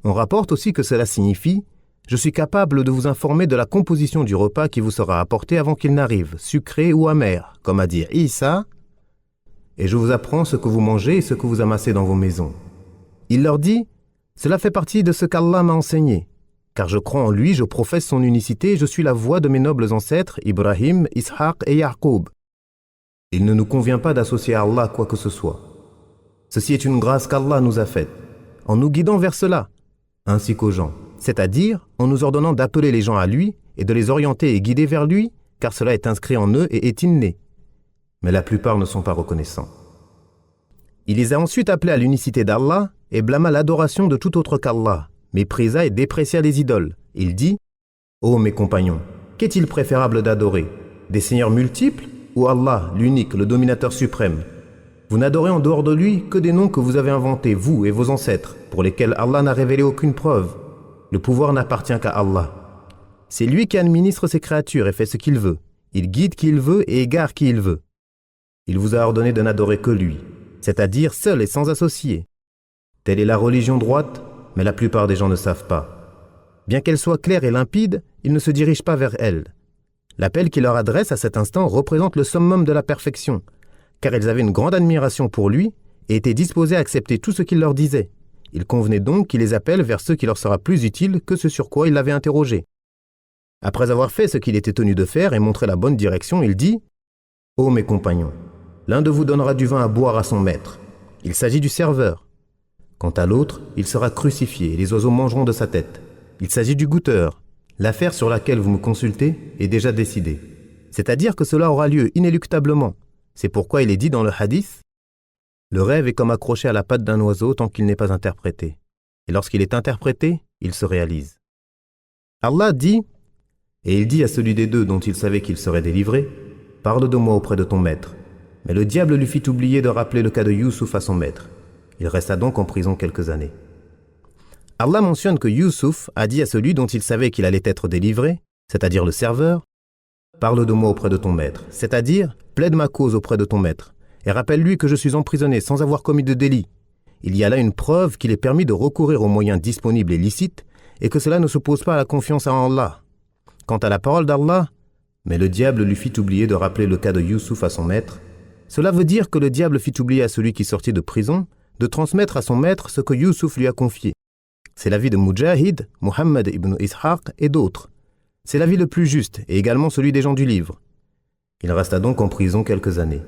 On rapporte aussi que cela signifie « Je suis capable de vous informer de la composition du repas qui vous sera apporté avant qu'il n'arrive, sucré ou amer, comme a dit Isa, et je vous apprends ce que vous mangez et ce que vous amassez dans vos maisons. » Il leur dit « Cela fait partie de ce qu'Allah m'a enseigné, car je crois en lui, je professe son unicité et je suis la voix de mes nobles ancêtres, Ibrahim, Ishaq et Yaqub. Il ne nous convient pas d'associer à Allah quoi que ce soit. Ceci est une grâce qu'Allah nous a faite, en nous guidant vers cela, ainsi qu'aux gens, c'est-à-dire en nous ordonnant d'appeler les gens à lui et de les orienter et guider vers lui, car cela est inscrit en eux et est inné. Mais la plupart ne sont pas reconnaissants. Il les a ensuite appelés à l'unicité d'Allah et blâma l'adoration de tout autre qu'Allah, méprisa et déprécia les idoles. Il dit « Ô mes compagnons, qu'est-il préférable d'adorer? Des seigneurs multiples ou Allah, l'unique, le dominateur suprême? Vous n'adorez en dehors de lui que des noms que vous avez inventés, vous et vos ancêtres, pour lesquels Allah n'a révélé aucune preuve. Le pouvoir n'appartient qu'à Allah. C'est lui qui administre ses créatures et fait ce qu'il veut. Il guide qui il veut et égare qui il veut. Il vous a ordonné de n'adorer que lui, c'est-à-dire seul et sans associé. Telle est la religion droite, mais la plupart des gens ne savent pas. Bien qu'elle soit claire et limpide, ils ne se dirigent pas vers elle. L'appel qu'il leur adresse à cet instant représente le summum de la perfection, car ils avaient une grande admiration pour lui et étaient disposés à accepter tout ce qu'il leur disait. Il convenait donc qu'il les appelle vers ce qui leur sera plus utile que ce sur quoi il l'avait interrogé. Après avoir fait ce qu'il était tenu de faire et montré la bonne direction, il dit « Ô mes compagnons, l'un de vous donnera du vin à boire à son maître. Il s'agit du serveur. Quant à l'autre, il sera crucifié et les oiseaux mangeront de sa tête. Il s'agit du goûteur. L'affaire sur laquelle vous me consultez est déjà décidée. C'est-à-dire que cela aura lieu inéluctablement. C'est pourquoi il est dit dans le hadith « Le rêve est comme accroché à la patte d'un oiseau tant qu'il n'est pas interprété. Et lorsqu'il est interprété, il se réalise. » Allah dit, et il dit à celui des deux dont il savait qu'il serait délivré, « Parle de moi auprès de ton maître. » Mais le diable lui fit oublier de rappeler le cas de Youssouf à son maître. Il resta donc en prison quelques années. Allah mentionne que Youssouf a dit à celui dont il savait qu'il allait être délivré, c'est-à-dire le serveur, « Parle de moi auprès de ton maître, c'est-à-dire plaide ma cause auprès de ton maître, et rappelle-lui que je suis emprisonné sans avoir commis de délit. » Il y a là une preuve qu'il est permis de recourir aux moyens disponibles et licites, et que cela ne s'oppose pas à la confiance en Allah. Quant à la parole d'Allah, mais le diable lui fit oublier de rappeler le cas de Youssouf à son maître. Cela veut dire que le diable fit oublier à celui qui sortit de prison de transmettre à son maître ce que Youssouf lui a confié. C'est l'avis de Mujahid, Muhammad ibn Ishaq et d'autres. C'est l'avis le plus juste et également celui des gens du livre. Il resta donc en prison quelques années.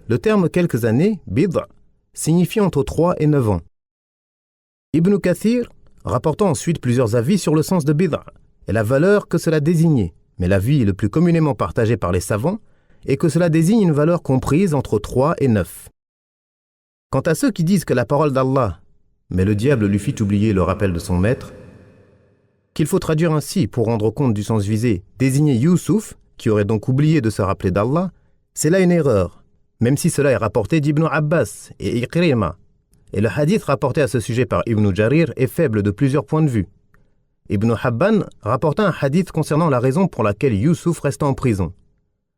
Le terme quelques années, bid'a, signifie entre 3 et 9 ans. Ibn Kathir, rapportant ensuite plusieurs avis sur le sens de bid'a et la valeur que cela désignait, mais l'avis le plus communément partagé par les savants est que cela désigne une valeur comprise entre 3 et 9. Quant à ceux qui disent que la parole d'Allah, mais le diable lui fit oublier le rappel de son maître, qu'il faut traduire ainsi pour rendre compte du sens visé, désigner Youssouf, qui aurait donc oublié de se rappeler d'Allah, c'est là une erreur, même si cela est rapporté d'Ibn Abbas et Ikrima, et le hadith rapporté à ce sujet par Ibn Jarir est faible de plusieurs points de vue. Ibn Habban rapporta un hadith concernant la raison pour laquelle Youssouf resta en prison.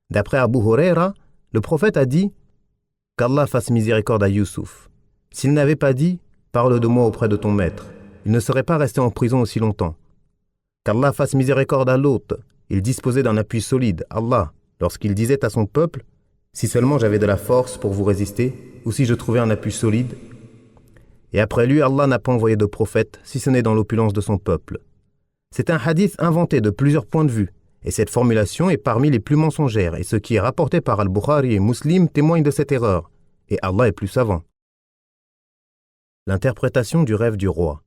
D'après Abu Huraira, le prophète a dit « Qu'Allah fasse miséricorde à Youssouf. S'il n'avait pas dit « Parle de moi auprès de ton maître », il ne serait pas resté en prison aussi longtemps. Qu'Allah fasse miséricorde à l'hôte. Il disposait d'un appui solide, Allah, lorsqu'il disait à son peuple « Si seulement j'avais de la force pour vous résister, ou si je trouvais un appui solide. » Et après lui, Allah n'a pas envoyé de prophète, si ce n'est dans l'opulence de son peuple. C'est un hadith inventé de plusieurs points de vue, et cette formulation est parmi les plus mensongères, et ce qui est rapporté par Al-Bukhari et Muslim témoigne de cette erreur, et Allah est plus savant. L'interprétation du rêve du roi.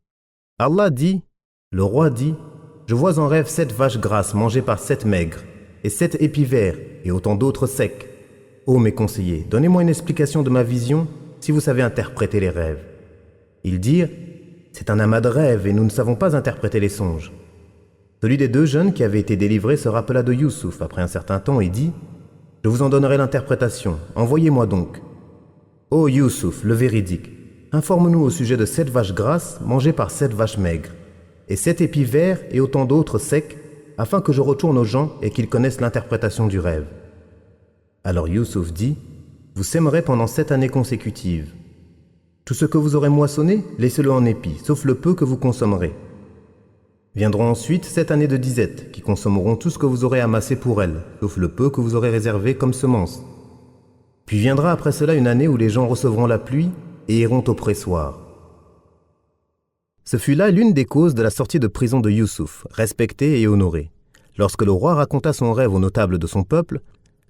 Allah dit, le roi dit, « Je vois en rêve 7 vaches grasses mangées par 7 maigres, et 7 épis verts, et autant d'autres secs. Ô mes conseillers, donnez-moi une explication de ma vision, si vous savez interpréter les rêves. » Ils dirent, « C'est un amas de rêves, et nous ne savons pas interpréter les songes. » Celui des deux jeunes qui avaient été délivrés se rappela de Youssouf après un certain temps et dit « Je vous en donnerai l'interprétation, envoyez-moi donc. » Ô Youssouf, le véridique, informe-nous au sujet de 7 vaches grasses mangées par 7 vaches maigres, et 7 épis verts et autant d'autres secs, afin que je retourne aux gens et qu'ils connaissent l'interprétation du rêve. Alors Youssouf dit « Vous sèmerez pendant 7 années consécutives. Tout ce que vous aurez moissonné, laissez-le en épis, sauf le peu que vous consommerez. Viendront ensuite 7 années de disette, qui consommeront tout ce que vous aurez amassé pour elles, sauf le peu que vous aurez réservé comme semence. Puis viendra après cela une année où les gens recevront la pluie et iront au pressoir. » Ce fut là l'une des causes de la sortie de prison de Youssouf, respecté et honoré. Lorsque le roi raconta son rêve aux notables de son peuple,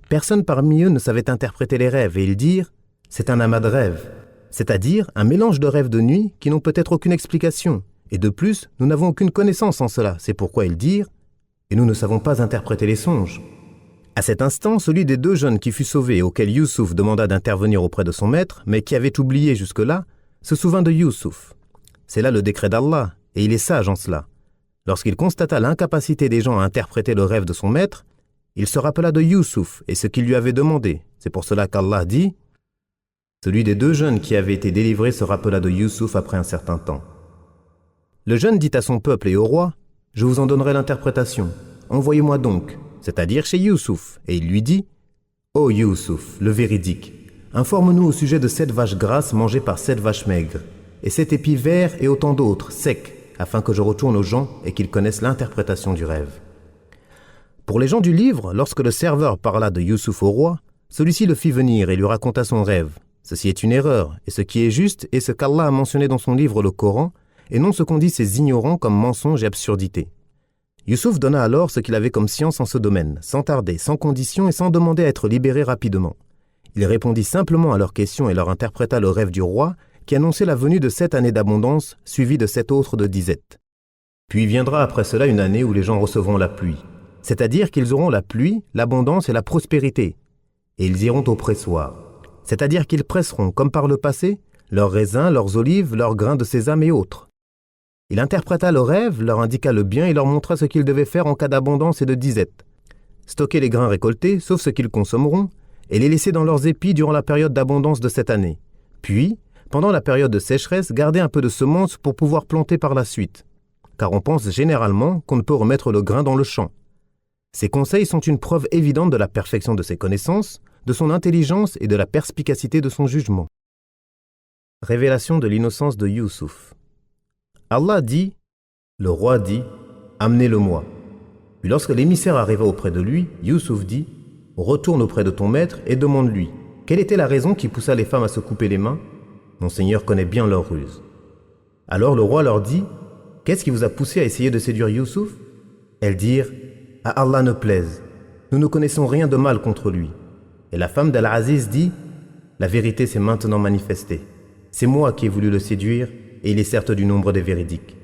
personne parmi eux ne savait interpréter les rêves et ils dirent « C'est un amas de rêves », c'est-à-dire un mélange de rêves de nuit qui n'ont peut-être aucune explication. Et de plus, nous n'avons aucune connaissance en cela, c'est pourquoi ils dirent « Et nous ne savons pas interpréter les songes. » À cet instant, celui des deux jeunes qui fut sauvé et auquel Youssouf demanda d'intervenir auprès de son maître, mais qui avait oublié jusque-là, se souvint de Youssouf. C'est là le décret d'Allah, et il est sage en cela. Lorsqu'il constata l'incapacité des gens à interpréter le rêve de son maître, il se rappela de Youssouf et ce qu'il lui avait demandé. C'est pour cela qu'Allah dit « Celui des deux jeunes qui avaient été délivrés se rappela de Youssouf après un certain temps. » Le jeune dit à son peuple et au roi, « Je vous en donnerai l'interprétation. Envoyez-moi donc, c'est-à-dire chez Youssouf. » Et il lui dit, « Ô Youssouf, le véridique, informe-nous au sujet de 7 vaches grasses mangées par 7 vaches maigres, et 7 épis verts et autant d'autres, secs, afin que je retourne aux gens et qu'ils connaissent l'interprétation du rêve. » Pour les gens du livre, lorsque le serveur parla de Youssouf au roi, celui-ci le fit venir et lui raconta son rêve. Ceci est une erreur, et ce qui est juste est ce qu'Allah a mentionné dans son livre le Coran, et non ce qu'ont dit ces ignorants comme mensonge et absurdité. Youssouf donna alors ce qu'il avait comme science en ce domaine, sans tarder, sans condition et sans demander à être libéré rapidement. Il répondit simplement à leurs questions et leur interpréta le rêve du roi, qui annonçait la venue de 7 années d'abondance, suivie de 7 autres de disette. Puis viendra après cela une année où les gens recevront la pluie, c'est-à-dire qu'ils auront la pluie, l'abondance et la prospérité, et ils iront au pressoir, c'est-à-dire qu'ils presseront, comme par le passé, leurs raisins, leurs olives, leurs grains de sésame et autres. Il interpréta le rêve, leur indiqua le bien et leur montra ce qu'ils devaient faire en cas d'abondance et de disette. Stocker les grains récoltés, sauf ce qu'ils consommeront, et les laisser dans leurs épis durant la période d'abondance de cette année. Puis, pendant la période de sécheresse, garder un peu de semences pour pouvoir planter par la suite. Car on pense généralement qu'on ne peut remettre le grain dans le champ. Ces conseils sont une preuve évidente de la perfection de ses connaissances, de son intelligence et de la perspicacité de son jugement. Révélation de l'innocence de Youssouf. Allah dit, le roi dit, amenez-le-moi. Puis lorsque l'émissaire arriva auprès de lui, Youssouf dit, retourne auprès de ton maître et demande-lui, quelle était la raison qui poussa les femmes à se couper les mains? Mon Seigneur connaît bien leur ruse. Alors le roi leur dit, qu'est-ce qui vous a poussé à essayer de séduire Youssouf? Elles dirent, à Allah ne plaise, nous ne connaissons rien de mal contre lui. Et la femme d'Al-Aziz dit, la vérité s'est maintenant manifestée. C'est moi qui ai voulu le séduire, et il est certes du nombre des véridiques.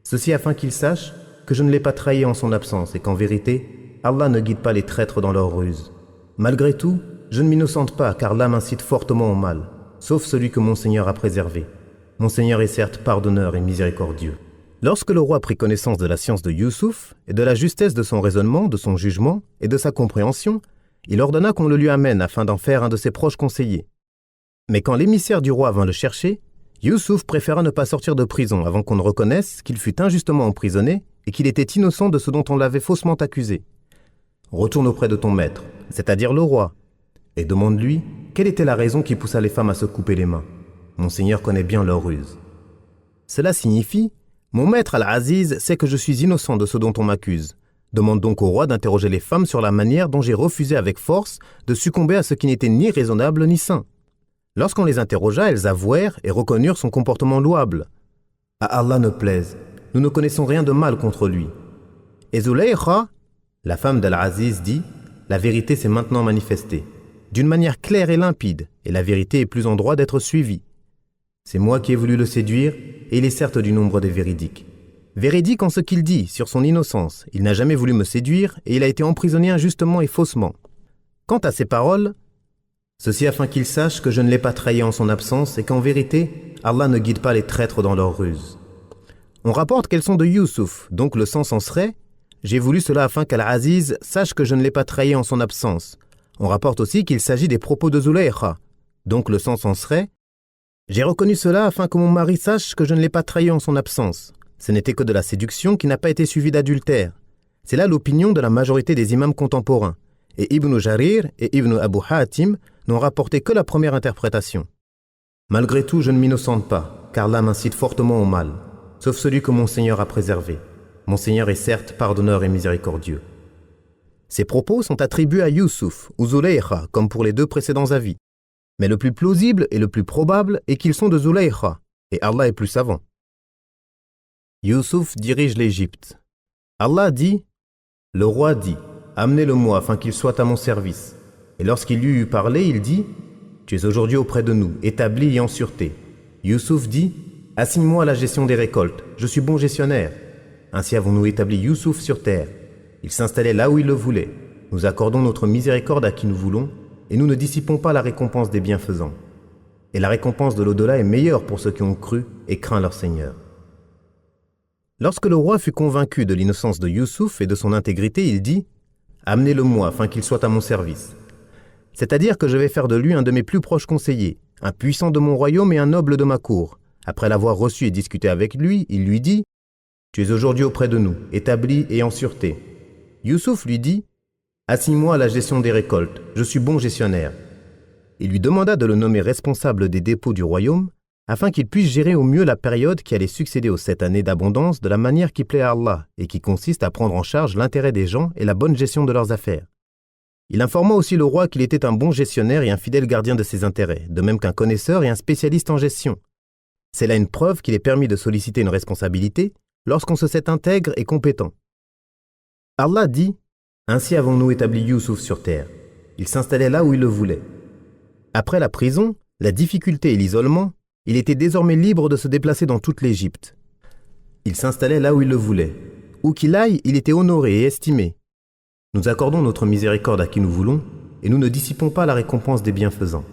Ceci afin qu'il sache que je ne l'ai pas trahi en son absence, et qu'en vérité, Allah ne guide pas les traîtres dans leur ruse. Malgré tout, je ne m'innocente pas, car l'âme incite fortement au mal, sauf celui que mon Seigneur a préservé. Mon Seigneur est certes pardonneur et miséricordieux. Lorsque le roi prit connaissance de la science de Youssouf, et de la justesse de son raisonnement, de son jugement, et de sa compréhension, il ordonna qu'on le lui amène afin d'en faire un de ses proches conseillers. Mais quand l'émissaire du roi vint le chercher, Youssouf préféra ne pas sortir de prison avant qu'on ne reconnaisse qu'il fut injustement emprisonné et qu'il était innocent de ce dont on l'avait faussement accusé. Retourne auprès de ton maître, c'est-à-dire le roi, et demande-lui quelle était la raison qui poussa les femmes à se couper les mains. Mon Seigneur connaît bien leur ruse. Cela signifie, mon maître Al-Aziz sait que je suis innocent de ce dont on m'accuse. Demande donc au roi d'interroger les femmes sur la manière dont j'ai refusé avec force de succomber à ce qui n'était ni raisonnable ni sain. Lorsqu'on les interrogea, elles avouèrent et reconnurent son comportement louable. À Allah ne plaise, nous ne connaissons rien de mal contre lui. Et Zulaykha, la femme d'Al-Aziz, dit, la vérité s'est maintenant manifestée, d'une manière claire et limpide, et la vérité est plus en droit d'être suivie. C'est moi qui ai voulu le séduire, et il est certes du nombre des véridiques. Véridique en ce qu'il dit sur son innocence, il n'a jamais voulu me séduire, et il a été emprisonné injustement et faussement. Quant à ses paroles, ceci afin qu'il sache que je ne l'ai pas trahi en son absence, et qu'en vérité, Allah ne guide pas les traîtres dans leur ruse. On rapporte qu'elles sont de Youssouf, donc le sens en serait « J'ai voulu cela afin qu'Al-Aziz sache que je ne l'ai pas trahi en son absence ». On rapporte aussi qu'il s'agit des propos de Zulaykha, donc le sens en serait « J'ai reconnu cela afin que mon mari sache que je ne l'ai pas trahi en son absence ». Ce n'était que de la séduction qui n'a pas été suivie d'adultère. C'est là l'opinion de la majorité des imams contemporains, et Ibn Jarir et Ibn Abu Hatim n'ont rapporté que la première interprétation. Malgré tout, je ne m'innocente pas, car l'âme incite fortement au mal, sauf celui que mon Seigneur a préservé. Mon Seigneur est certes pardonneur et miséricordieux. Ces propos sont attribués à Youssouf ou Zulaykha, comme pour les deux précédents avis. Mais le plus plausible et le plus probable est qu'ils sont de Zulaykha, et Allah est plus savant. Youssouf dirige l'Égypte. Allah dit, le roi dit, amenez-le-moi afin qu'il soit à mon service. Et lorsqu'il lui eut parlé, il dit, tu es aujourd'hui auprès de nous, établi et en sûreté. Youssouf dit, assigne-moi la gestion des récoltes, je suis bon gestionnaire. Ainsi avons-nous établi Youssouf sur terre. Il s'installait là où il le voulait. Nous accordons notre miséricorde à qui nous voulons, et nous ne dissipons pas la récompense des bienfaisants. Et la récompense de l'au-delà est meilleure pour ceux qui ont cru et craint leur Seigneur. Lorsque le roi fut convaincu de l'innocence de Youssouf et de son intégrité, il dit, amenez-le-moi afin qu'il soit à mon service. C'est-à-dire que je vais faire de lui un de mes plus proches conseillers, un puissant de mon royaume et un noble de ma cour. Après l'avoir reçu et discuté avec lui, il lui dit, tu es aujourd'hui auprès de nous, établi et en sûreté. Youssouf lui dit, assigne-moi à la gestion des récoltes, je suis bon gestionnaire. Il lui demanda de le nommer responsable des dépôts du royaume, afin qu'il puisse gérer au mieux la période qui allait succéder aux 7 années d'abondance de la manière qui plaît à Allah et qui consiste à prendre en charge l'intérêt des gens et la bonne gestion de leurs affaires. Il informa aussi le roi qu'il était un bon gestionnaire et un fidèle gardien de ses intérêts, de même qu'un connaisseur et un spécialiste en gestion. C'est là une preuve qu'il est permis de solliciter une responsabilité lorsqu'on se sait intègre et compétent. Allah dit, ainsi avons-nous établi Youssouf sur terre. Il s'installait là où il le voulait. Après la prison, la difficulté et l'isolement, il était désormais libre de se déplacer dans toute l'Égypte. Il s'installait là où il le voulait. Où qu'il aille, il était honoré et estimé. Nous accordons notre miséricorde à qui nous voulons, et nous ne dissipons pas la récompense des bienfaisants.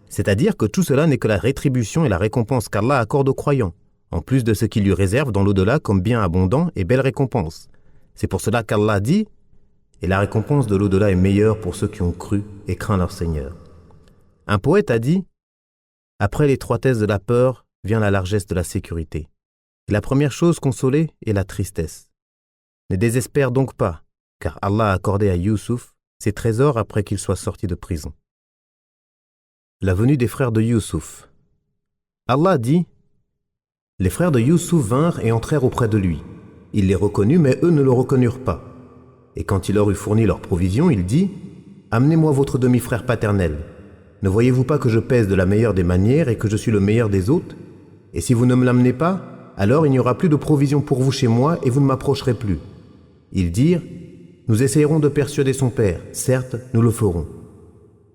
C'est-à-dire que tout cela n'est que la rétribution et la récompense qu'Allah accorde aux croyants. en plus de ce qu'il lui réserve dans l'au-delà comme bien abondant et belle récompense. C'est pour cela qu'Allah dit « Et la récompense de l'au-delà est meilleure pour ceux qui ont cru et craint leur Seigneur. » Un poète a dit « Après l'étroitesse de la peur vient la largesse de la sécurité. Et la première chose consolée est la tristesse. Ne désespère donc pas, car Allah a accordé à Youssouf ses trésors après qu'il soit sorti de prison. » La venue des frères de Youssouf. Allah dit « Les frères de Youssouf vinrent et entrèrent auprès de lui. Il les reconnut, mais eux ne le reconnurent pas. Et quand il leur eut fourni leurs provisions, il dit « Amenez-moi votre demi-frère paternel. Ne voyez-vous pas que je pèse de la meilleure des manières et que je suis le meilleur des hôtes? Et si vous ne me l'amenez pas, alors il n'y aura plus de provisions pour vous chez moi et vous ne m'approcherez plus. » Ils dirent « Nous essayerons de persuader son père, certes, nous le ferons. »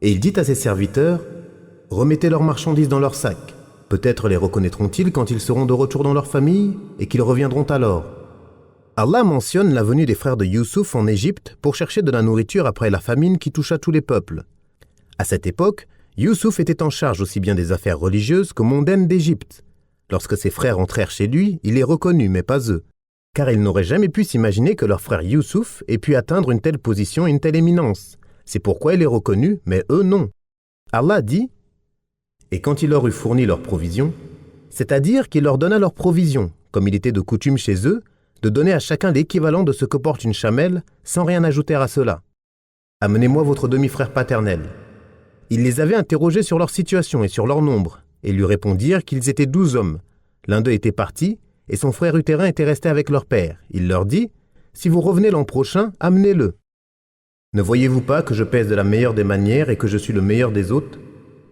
Et il dit à ses serviteurs « Remettez leurs marchandises dans leurs sacs. Peut-être les reconnaîtront-ils quand ils seront de retour dans leur famille et qu'ils reviendront alors. » Allah mentionne la venue des frères de Youssouf en Égypte pour chercher de la nourriture après la famine qui toucha tous les peuples. À cette époque, Youssouf était en charge aussi bien des affaires religieuses que mondaines d'Égypte. Lorsque ses frères entrèrent chez lui, il les reconnut, mais pas eux, car ils n'auraient jamais pu s'imaginer que leur frère Youssouf ait pu atteindre une telle position et une telle éminence. C'est pourquoi il les reconnut, mais eux non. Allah dit « Et quand il leur eut fourni leurs provisions, c'est-à-dire qu'il leur donna leurs provisions, comme il était de coutume chez eux, de donner à chacun l'équivalent de ce que porte une chamelle, sans rien ajouter à cela. Amenez-moi votre demi-frère paternel. » Il les avait interrogés sur leur situation et sur leur nombre, et lui répondirent qu'ils étaient 12 hommes. L'un d'eux était parti, et son frère utérin était resté avec leur père. Il leur dit « Si vous revenez l'an prochain, amenez-le. Ne voyez-vous pas que je pèse de la meilleure des manières et que je suis le meilleur des hôtes?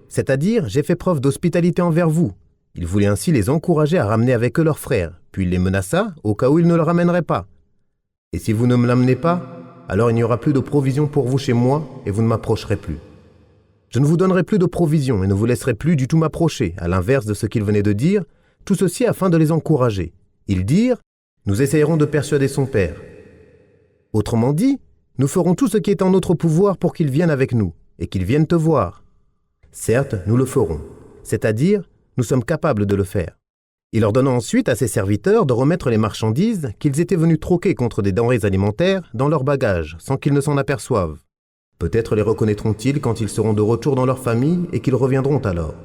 C'est-à-dire, j'ai fait preuve d'hospitalité envers vous. » Il voulait ainsi les encourager à ramener avec eux leur frère, puis il les menaça au cas où ils ne le ramèneraient pas. « Et si vous ne me l'amenez pas, alors il n'y aura plus de provisions pour vous chez moi et vous ne m'approcherez plus. Je ne vous donnerai plus de provisions et ne vous laisserai plus du tout m'approcher, à l'inverse de ce qu'il venait de dire, tout ceci afin de les encourager. Ils dirent « Nous essayerons de persuader son père. » Autrement dit, nous ferons tout ce qui est en notre pouvoir pour qu'il vienne avec nous et qu'il vienne te voir. Certes, nous le ferons, c'est-à-dire, nous sommes capables de le faire. Il ordonna ensuite à ses serviteurs de remettre les marchandises qu'ils étaient venus troquer contre des denrées alimentaires dans leurs bagages, sans qu'ils ne s'en aperçoivent. Peut-être les reconnaîtront-ils quand ils seront de retour dans leur famille et qu'ils reviendront alors.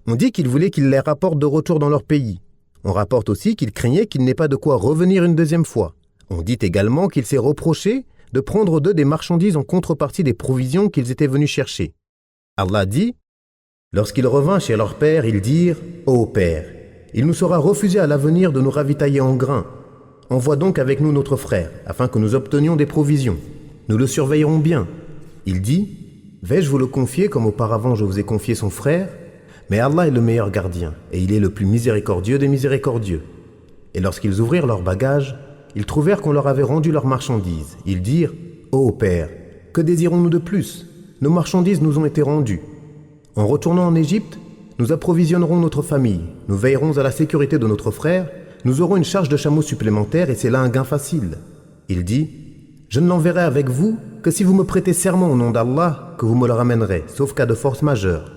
On dit qu'il voulait qu'ils les rapportent de retour dans leur pays. On rapporte aussi qu'il craignait qu'il n'ait pas de quoi revenir une deuxième fois. On dit également qu'il s'est reproché de prendre d'eux des marchandises en contrepartie des provisions qu'ils étaient venus chercher. Allah dit « Lorsqu'il revint chez leur père, ils dirent « Ô père, il nous sera refusé à l'avenir de nous ravitailler en grains. Envoie donc avec nous notre frère, afin que nous obtenions des provisions. Nous le surveillerons bien. » Il dit « Vais-je vous le confier comme auparavant je vous ai confié son frère? Mais Allah est le meilleur gardien, et il est le plus miséricordieux des miséricordieux. » Et lorsqu'ils ouvrirent leurs bagages, ils trouvèrent qu'on leur avait rendu leurs marchandises. Ils dirent « Ô père, que désirons-nous de plus? Nos marchandises nous ont été rendues. En retournant en Égypte, nous approvisionnerons notre famille, nous veillerons à la sécurité de notre frère, nous aurons une charge de chameau supplémentaire et c'est là un gain facile. » Il dit « Je ne l'enverrai avec vous que si vous me prêtez serment au nom d'Allah que vous me le ramènerez, sauf cas de force majeure. »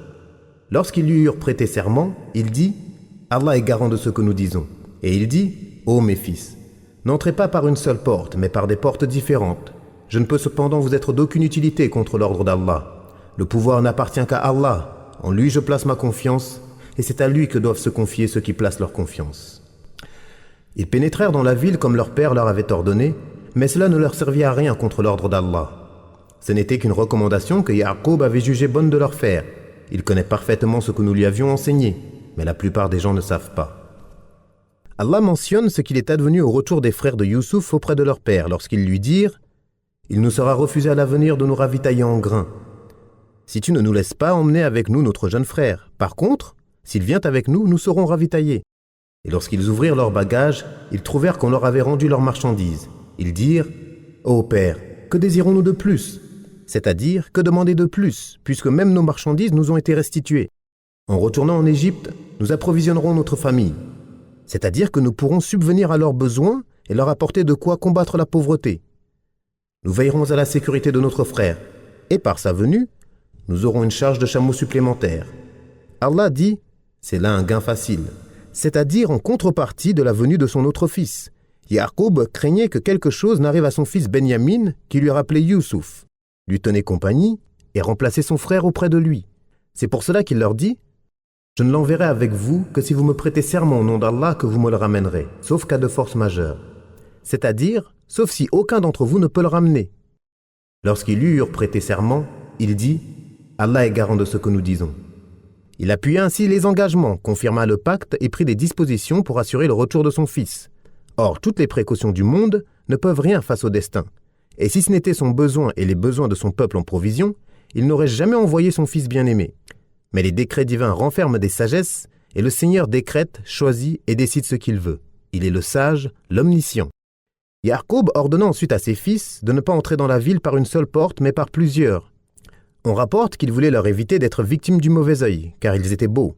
Lorsqu'ils lui eurent prêté serment, il dit « Allah est garant de ce que nous disons. » Et il dit « Ô mes fils, n'entrez pas par une seule porte, mais par des portes différentes. Je ne peux cependant vous être d'aucune utilité contre l'ordre d'Allah. Le pouvoir n'appartient qu'à Allah. En lui je place ma confiance, et c'est à lui que doivent se confier ceux qui placent leur confiance. » Ils pénétrèrent dans la ville comme leur père leur avait ordonné, mais cela ne leur servit à rien contre l'ordre d'Allah. Ce n'était qu'une recommandation que Ya'qub avait jugé bonne de leur faire. Il connaît parfaitement ce que nous lui avions enseigné, mais la plupart des gens ne savent pas. Allah mentionne ce qu'il est advenu au retour des frères de Youssouf auprès de leur père, lorsqu'ils lui dirent « Il nous sera refusé à l'avenir de nous ravitailler en grains. Si tu ne nous laisses pas emmener avec nous notre jeune frère, par contre, s'il vient avec nous, nous serons ravitaillés. » Et lorsqu'ils ouvrirent leurs bagages, ils trouvèrent qu'on leur avait rendu leurs marchandises. Ils dirent « Ô père, que désirons-nous de plus ? C'est-à-dire, que demander de plus, puisque même nos marchandises nous ont été restituées. En retournant en Égypte, nous approvisionnerons notre famille. C'est-à-dire que nous pourrons subvenir à leurs besoins et leur apporter de quoi combattre la pauvreté. Nous veillerons à la sécurité de notre frère, et par sa venue, nous aurons une charge de chameau supplémentaire. » Allah dit « C'est là un gain facile. c'est-à-dire en contrepartie de la venue de son autre fils. Ya'qub craignait que quelque chose n'arrive à son fils Benyamin, qui lui rappelait Youssouf, lui tenait compagnie et remplaçait son frère auprès de lui. C'est pour cela qu'il leur dit « Je ne l'enverrai avec vous que si vous me prêtez serment au nom d'Allah que vous me le ramènerez, sauf cas de force majeure. » C'est-à-dire, sauf si aucun d'entre vous ne peut le ramener. Lorsqu'ils lui eurent prêté serment, il dit « Allah est garant de ce que nous disons. » Il appuya ainsi les engagements, confirma le pacte et prit des dispositions pour assurer le retour de son fils. Or, toutes les précautions du monde ne peuvent rien face au destin. Et si ce n'était son besoin et les besoins de son peuple en provision, il n'aurait jamais envoyé son fils bien-aimé. Mais les décrets divins renferment des sagesses, et le Seigneur décrète, choisit et décide ce qu'il veut. Il est le sage, l'omniscient. Ya'qub ordonna ensuite à ses fils de ne pas entrer dans la ville par une seule porte, mais par plusieurs. On rapporte qu'il voulait leur éviter d'être victimes du mauvais œil, car ils étaient beaux.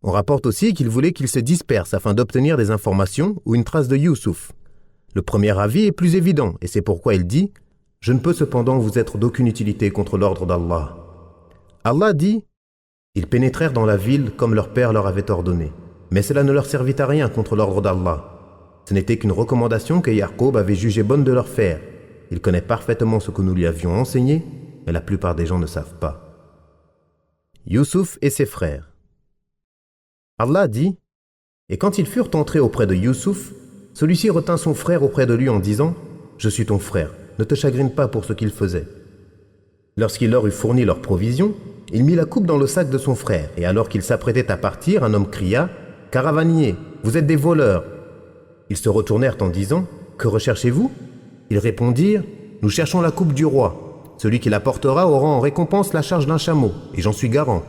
On rapporte aussi qu'il voulait qu'ils se dispersent afin d'obtenir des informations ou une trace de Youssouf. Le premier avis est plus évident, et c'est pourquoi il dit « Je ne peux cependant vous être d'aucune utilité contre l'ordre d'Allah. » Allah dit « Ils pénétrèrent dans la ville comme leur père leur avait ordonné, mais cela ne leur servit à rien contre l'ordre d'Allah. Ce n'était qu'une recommandation que Ya'qub avait jugé bonne de leur faire. Il connaît parfaitement ce que nous lui avions enseigné, mais la plupart des gens ne savent pas. » Youssouf et ses frères. Allah dit « Et quand ils furent entrés auprès de Youssouf, celui-ci retint son frère auprès de lui en disant « Je suis ton frère, ne te chagrine pas pour ce qu'il faisait. » Lorsqu'il leur eut fourni leurs provisions, il mit la coupe dans le sac de son frère, et alors qu'il s'apprêtait à partir, un homme cria « Caravaniers, vous êtes des voleurs !» Ils se retournèrent en disant « Que recherchez-vous » Ils répondirent « Nous cherchons la coupe du roi. Celui qui la portera aura en récompense la charge d'un chameau, et j'en suis garant. »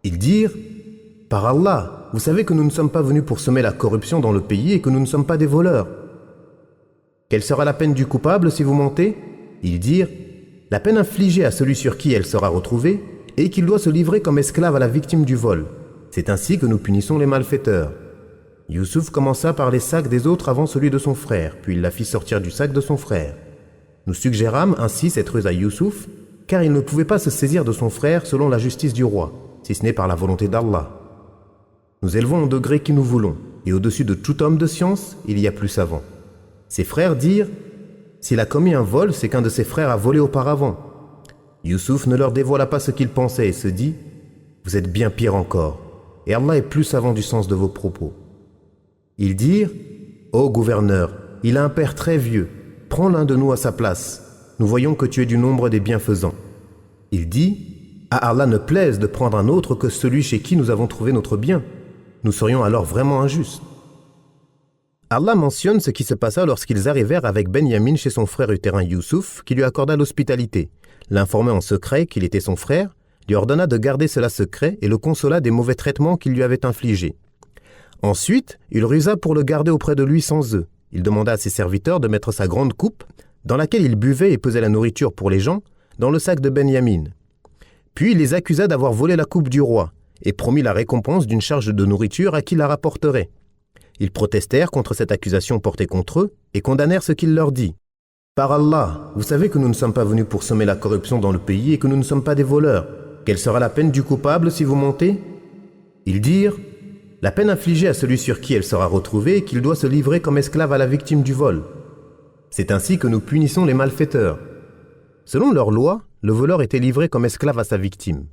Ils dirent « Par Allah, vous savez que nous ne sommes pas venus pour semer la corruption dans le pays et que nous ne sommes pas des voleurs. Quelle sera la peine du coupable si vous mentez ?» Ils dirent « La peine infligée à celui sur qui elle sera retrouvée et qu'il doit se livrer comme esclave à la victime du vol. C'est ainsi que nous punissons les malfaiteurs. » Youssouf commença par les sacs des autres avant celui de son frère, puis il la fit sortir du sac de son frère. Nous suggérâmes ainsi cette ruse à Youssouf, car il ne pouvait pas se saisir de son frère selon la justice du roi, si ce n'est par la volonté d'Allah. Nous élevons au degré qui nous voulons, et au-dessus de tout homme de science, il y a plus savant. Ses frères dirent « S'il a commis un vol, c'est qu'un de ses frères a volé auparavant. » Youssouf ne leur dévoila pas ce qu'il pensait et se dit « Vous êtes bien pire encore, et Allah est plus savant du sens de vos propos. » Ils dirent « Ô gouverneur, il a un père très vieux, prends l'un de nous à sa place, nous voyons que tu es du nombre des bienfaisants. » Il dit « À Allah ne plaise de prendre un autre que celui chez qui nous avons trouvé notre bien. Nous serions alors vraiment injustes. » Allah mentionne ce qui se passa lorsqu'ils arrivèrent avec Benyamin chez son frère utérin Youssouf, qui lui accorda l'hospitalité, l'informa en secret qu'il était son frère, lui ordonna de garder cela secret et le consola des mauvais traitements qu'il lui avait infligés. Ensuite, il rusa pour le garder auprès de lui sans eux. Il demanda à ses serviteurs de mettre sa grande coupe, dans laquelle il buvait et pesait la nourriture pour les gens, dans le sac de Benyamin. Puis il les accusa d'avoir volé la coupe du roi, et promit la récompense d'une charge de nourriture à qui la rapporterait. Ils protestèrent contre cette accusation portée contre eux et condamnèrent ce qu'il leur dit. « Par Allah, vous savez que nous ne sommes pas venus pour semer la corruption dans le pays et que nous ne sommes pas des voleurs. Quelle sera la peine du coupable si vous mentez ?» Ils dirent « La peine infligée à celui sur qui elle sera retrouvée est qu'il doit se livrer comme esclave à la victime du vol. C'est ainsi que nous punissons les malfaiteurs. » Selon leur loi, le voleur était livré comme esclave à sa victime.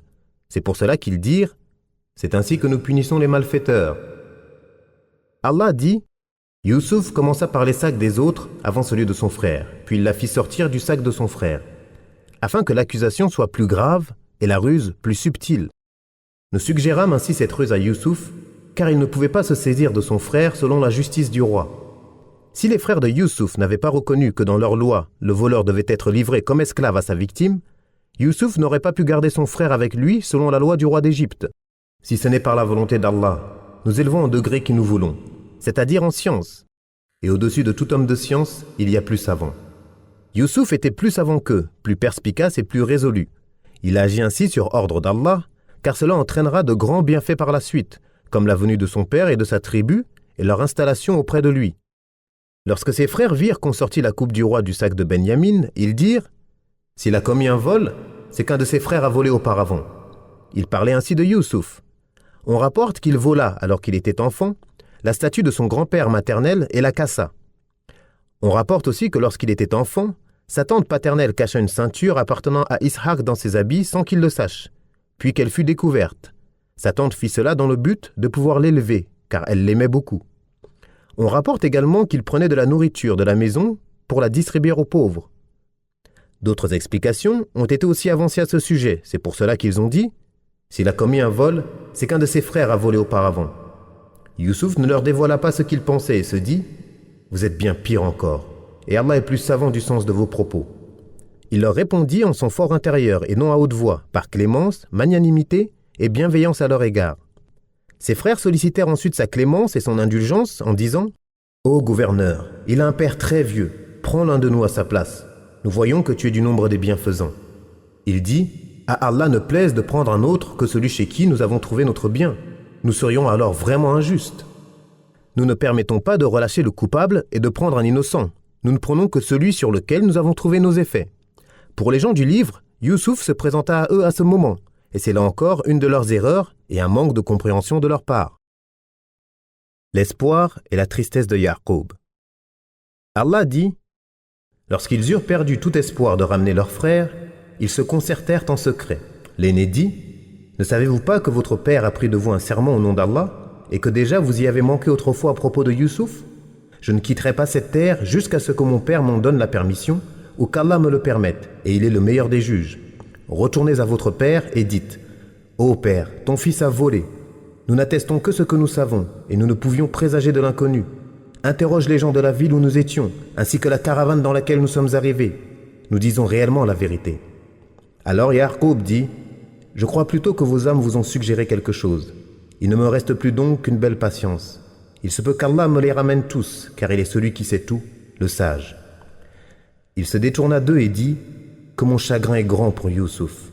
C'est pour cela qu'ils dirent « C'est ainsi que nous punissons les malfaiteurs. » Allah dit « Youssouf commença par les sacs des autres avant celui de son frère, puis il la fit sortir du sac de son frère, afin que l'accusation soit plus grave et la ruse plus subtile. Nous suggérâmes ainsi cette ruse à Youssouf, car il ne pouvait pas se saisir de son frère selon la justice du roi. Si les frères de Youssouf n'avaient pas reconnu que dans leur loi, le voleur devait être livré comme esclave à sa victime, Youssouf n'aurait pas pu garder son frère avec lui selon la loi du roi d'Égypte. Si ce n'est par la volonté d'Allah, nous élevons au degré qui nous voulons, c'est-à-dire en science. Et au-dessus de tout homme de science, il y a plus savant. Youssouf était plus savant qu'eux, plus perspicace et plus résolu. Il agit ainsi sur ordre d'Allah, car cela entraînera de grands bienfaits par la suite, comme la venue de son père et de sa tribu, et leur installation auprès de lui. Lorsque ses frères virent qu'on sortit la coupe du roi du sac de Benyamin, ils dirent « S'il a commis un vol, c'est qu'un de ses frères a volé auparavant. » Ils parlaient ainsi de Youssouf. On rapporte qu'il vola, alors qu'il était enfant, la statue de son grand-père maternel et la cassa. On rapporte aussi que lorsqu'il était enfant, sa tante paternelle cacha une ceinture appartenant à Ishaq dans ses habits sans qu'il le sache, puis qu'elle fut découverte. Sa tante fit cela dans le but de pouvoir l'élever, car elle l'aimait beaucoup. On rapporte également qu'il prenait de la nourriture de la maison pour la distribuer aux pauvres. D'autres explications ont été aussi avancées à ce sujet. C'est pour cela qu'ils ont dit « S'il a commis un vol, c'est qu'un de ses frères a volé auparavant. » Youssouf ne leur dévoila pas ce qu'il pensait et se dit « Vous êtes bien pire encore, et Allah est plus savant du sens de vos propos. » Il leur répondit en son fort intérieur et non à haute voix, par clémence, magnanimité et bienveillance à leur égard. Ses frères sollicitèrent ensuite sa clémence et son indulgence en disant « Ô gouverneur, il a un père très vieux, prends l'un de nous à sa place. Nous voyons que tu es du nombre des bienfaisants. » Il dit « À Allah ne plaise de prendre un autre que celui chez qui nous avons trouvé notre bien. Nous serions alors vraiment injustes. Nous ne permettons pas de relâcher le coupable et de prendre un innocent. Nous ne prenons que celui sur lequel nous avons trouvé nos effets. » Pour les gens du livre, Youssouf se présenta à eux à ce moment, et c'est là encore une de leurs erreurs et un manque de compréhension de leur part. L'espoir et la tristesse de Ya'qub. Allah dit « Lorsqu'ils eurent perdu tout espoir de ramener leur frère, ils se concertèrent en secret. L'aîné dit « Ne savez-vous pas que votre père a pris de vous un serment au nom d'Allah et que déjà vous y avez manqué autrefois à propos de Youssouf? Je ne quitterai pas cette terre jusqu'à ce que mon père m'en donne la permission ou qu'Allah me le permette, et il est le meilleur des juges. Retournez à votre père et dites « Ô père, ton fils a volé. Nous n'attestons que ce que nous savons, et nous ne pouvions présager de l'inconnu. Interroge les gens de la ville où nous étions, ainsi que la caravane dans laquelle nous sommes arrivés. Nous disons réellement la vérité. » Alors Ya'qub dit « Je crois plutôt que vos âmes vous ont suggéré quelque chose. Il ne me reste plus donc qu'une belle patience. Il se peut qu'Allah me les ramène tous, car il est celui qui sait tout, le sage. » Il se détourna d'eux et dit « Que mon chagrin est grand pour Youssouf. »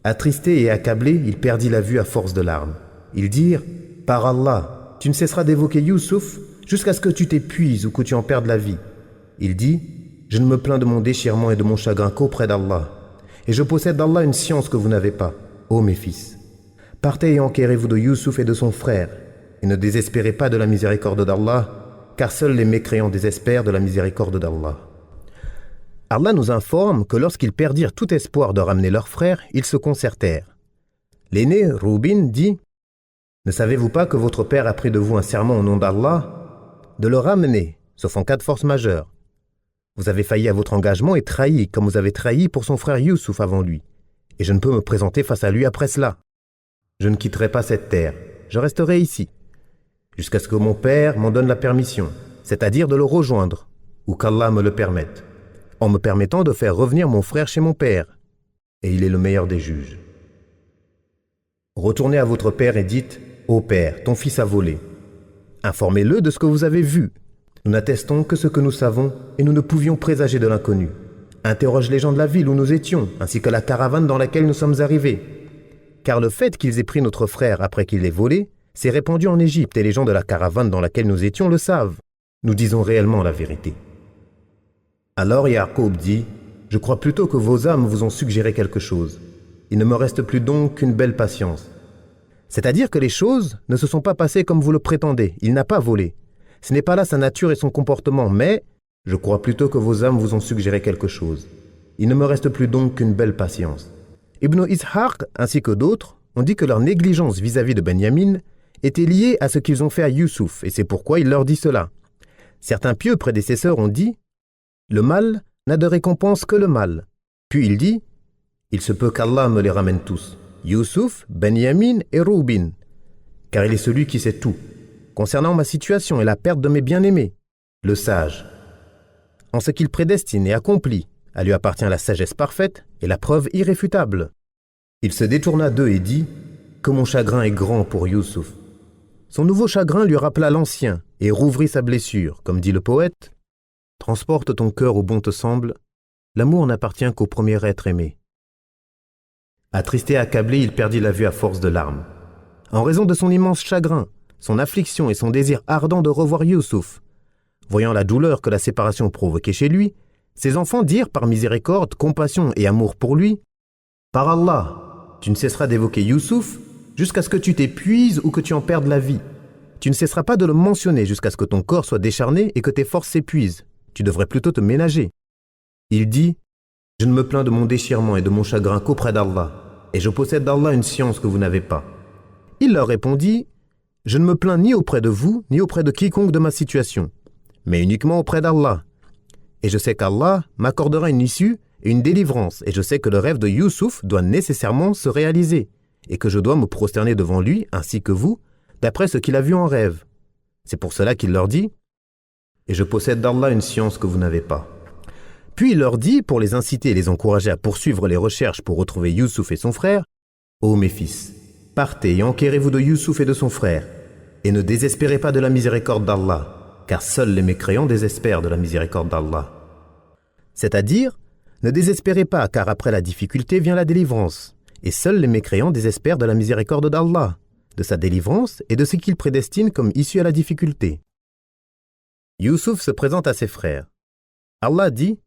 Attristé et accablé, il perdit la vue à force de larmes. Ils dirent « Par Allah, tu ne cesseras d'évoquer Youssouf jusqu'à ce que tu t'épuises ou que tu en perdes la vie. » Il dit « Je ne me plains de mon déchirement et de mon chagrin qu'auprès d'Allah. Et je possède d'Allah une science que vous n'avez pas, ô mes fils. Partez et enquérez-vous de Youssouf et de son frère, et ne désespérez pas de la miséricorde d'Allah, car seuls les mécréants désespèrent de la miséricorde d'Allah. » Allah nous informe que lorsqu'ils perdirent tout espoir de ramener leur frère, ils se concertèrent. L'aîné, Rubin, dit « Ne savez-vous pas que votre père a pris de vous un serment au nom d'Allah de le ramener, sauf en cas de force majeure. Vous avez failli à votre engagement et trahi, comme vous avez trahi pour son frère Youssouf avant lui, et je ne peux me présenter face à lui après cela. Je ne quitterai pas cette terre, je resterai ici, jusqu'à ce que mon père m'en donne la permission, c'est-à-dire de le rejoindre, ou qu'Allah me le permette, en me permettant de faire revenir mon frère chez mon père, et il est le meilleur des juges. Retournez à votre père et dites « Ô père, ton fils a volé. » Informez-le de ce que vous avez vu. Nous n'attestons que ce que nous savons, et nous ne pouvions présager de l'inconnu. Interroge les gens de la ville où nous étions, ainsi que la caravane dans laquelle nous sommes arrivés. Car le fait qu'ils aient pris notre frère après qu'il l'ait volé, s'est répandu en Égypte, et les gens de la caravane dans laquelle nous étions le savent. Nous disons réellement la vérité. Alors Ya'qub dit « Je crois plutôt que vos âmes vous ont suggéré quelque chose. Il ne me reste plus donc qu'une belle patience. » C'est-à-dire que les choses ne se sont pas passées comme vous le prétendez. Il n'a pas volé. Ce n'est pas là sa nature et son comportement, mais je crois plutôt que vos âmes vous ont suggéré quelque chose. Il ne me reste plus donc qu'une belle patience. Ibn Ishaq ainsi que d'autres ont dit que leur négligence vis-à-vis de Benyamin était liée à ce qu'ils ont fait à Youssouf, et c'est pourquoi il leur dit cela. Certains pieux prédécesseurs ont dit « Le mal n'a de récompense que le mal. » Puis il dit « Il se peut qu'Allah me les ramène tous, Youssouf, Benyamin et Rubin, car il est celui qui sait tout, concernant ma situation et la perte de mes bien-aimés, le sage. En ce qu'il prédestine et accomplit, à lui appartient la sagesse parfaite et la preuve irréfutable. » Il se détourna d'eux et dit « Que mon chagrin est grand pour Youssouf. » Son nouveau chagrin lui rappela l'ancien et rouvrit sa blessure, comme dit le poète « Transporte ton cœur où bon te semble, l'amour n'appartient qu'au premier être aimé. » Attristé et accablé, il perdit la vue à force de larmes. En raison de son immense chagrin, son affliction et son désir ardent de revoir Youssouf, voyant la douleur que la séparation provoquait chez lui, ses enfants dirent par miséricorde, compassion et amour pour lui « Par Allah, tu ne cesseras d'évoquer Youssouf jusqu'à ce que tu t'épuises ou que tu en perdes la vie. Tu ne cesseras pas de le mentionner jusqu'à ce que ton corps soit décharné et que tes forces s'épuisent. Tu devrais plutôt te ménager. Il dit, je ne me plains de mon déchirement et de mon chagrin qu'auprès d'Allah, et je possède d'Allah une science que vous n'avez pas. Il leur répondit, je ne me plains ni auprès de vous, ni auprès de quiconque de ma situation, mais uniquement auprès d'Allah. Et je sais qu'Allah m'accordera une issue et une délivrance, et je sais que le rêve de Youssouf doit nécessairement se réaliser, et que je dois me prosterner devant lui, ainsi que vous, d'après ce qu'il a vu en rêve. C'est pour cela qu'il leur dit, et je possède d'Allah une science que vous n'avez pas. Puis il leur dit, pour les inciter et les encourager à poursuivre les recherches pour retrouver Youssouf et son frère, ô mes fils, partez et enquérez-vous de Youssouf et de son frère, et ne désespérez pas de la miséricorde d'Allah, car seuls les mécréants désespèrent de la miséricorde d'Allah. C'est-à-dire, ne désespérez pas, car après la difficulté vient la délivrance, et seuls les mécréants désespèrent de la miséricorde d'Allah, de sa délivrance et de ce qu'il prédestine comme issue à la difficulté. Youssouf se présente à ses frères. Allah dit,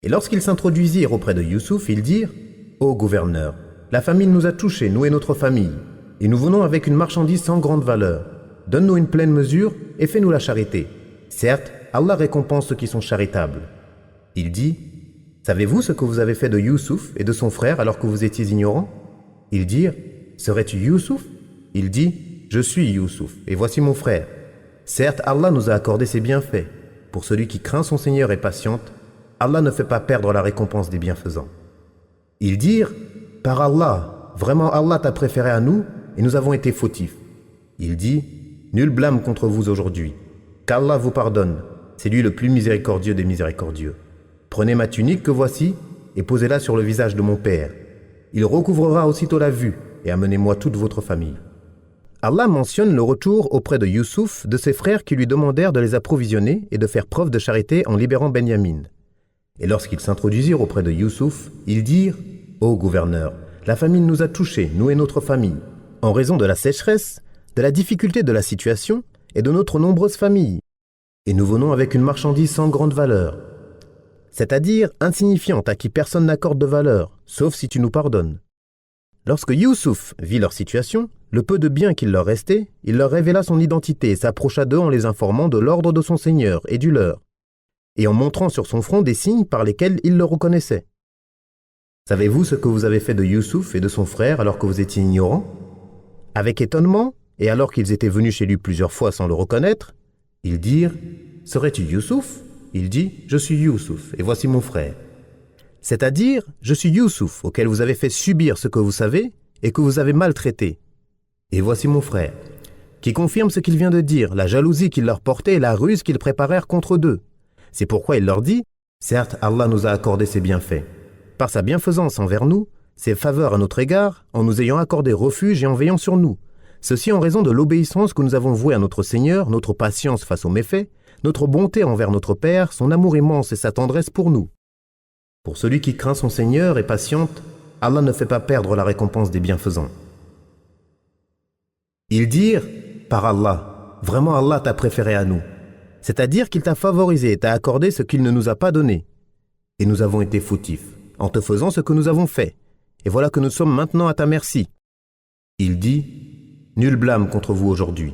et lorsqu'ils s'introduisirent auprès de Youssouf, ils dirent, ô gouverneur, la famine nous a touchés, nous et notre famille, et nous venons avec une marchandise sans grande valeur. Donne-nous une pleine mesure et fais-nous la charité. Certes, Allah récompense ceux qui sont charitables. Il dit, savez-vous ce que vous avez fait de Youssouf et de son frère alors que vous étiez ignorants? Ils dirent, serais-tu Youssouf? Il dit, je suis Youssouf, et voici mon frère. Certes, Allah nous a accordé ses bienfaits. Pour celui qui craint son Seigneur et patiente, Allah ne fait pas perdre la récompense des bienfaisants. Ils dirent, par Allah, vraiment Allah t'a préféré à nous, et nous avons été fautifs. Il dit, nul blâme contre vous aujourd'hui, qu'Allah vous pardonne, c'est lui le plus miséricordieux des miséricordieux. Prenez ma tunique que voici, et posez-la sur le visage de mon père. Il recouvrera aussitôt la vue, et amenez-moi toute votre famille. Allah mentionne le retour auprès de Youssouf de ses frères qui lui demandèrent de les approvisionner et de faire preuve de charité en libérant Benyamin. Et lorsqu'ils s'introduisirent auprès de Youssouf, ils dirent, ô gouverneur, la famine nous a touchés, nous et notre famille, en raison de la sécheresse, de la difficulté de la situation et de notre nombreuse famille. Et nous venons avec une marchandise sans grande valeur, c'est-à-dire insignifiante à qui personne n'accorde de valeur, sauf si tu nous pardonnes. Lorsque Youssouf vit leur situation, le peu de biens qu'il leur restait, il leur révéla son identité et s'approcha d'eux en les informant de l'ordre de son Seigneur et du leur, et en montrant sur son front des signes par lesquels ils le reconnaissaient. Savez-vous ce que vous avez fait de Youssouf et de son frère alors que vous étiez ignorants? Avec étonnement, et alors qu'ils étaient venus chez lui plusieurs fois sans le reconnaître, ils dirent, serais-tu Youssouf? Il dit, je suis Youssouf, et voici mon frère. C'est-à-dire, je suis Youssouf, auquel vous avez fait subir ce que vous savez et que vous avez maltraité. Et voici mon frère, qui confirme ce qu'il vient de dire, la jalousie qu'il leur portait et la ruse qu'ils préparèrent contre eux. C'est pourquoi il leur dit, certes, Allah nous a accordé ses bienfaits. Par sa bienfaisance envers nous, ses faveurs à notre égard, en nous ayant accordé refuge et en veillant sur nous. Ceci en raison de l'obéissance que nous avons vouée à notre Seigneur, notre patience face aux méfaits, notre bonté envers notre Père, son amour immense et sa tendresse pour nous. Pour celui qui craint son Seigneur et patiente, Allah ne fait pas perdre la récompense des bienfaisants. Ils dirent, par Allah, vraiment Allah t'a préféré à nous. C'est-à-dire qu'il t'a favorisé et t'a accordé ce qu'il ne nous a pas donné. Et nous avons été fautifs, en te faisant ce que nous avons fait. Et voilà que nous sommes maintenant à ta merci. Il dit, nul blâme contre vous aujourd'hui.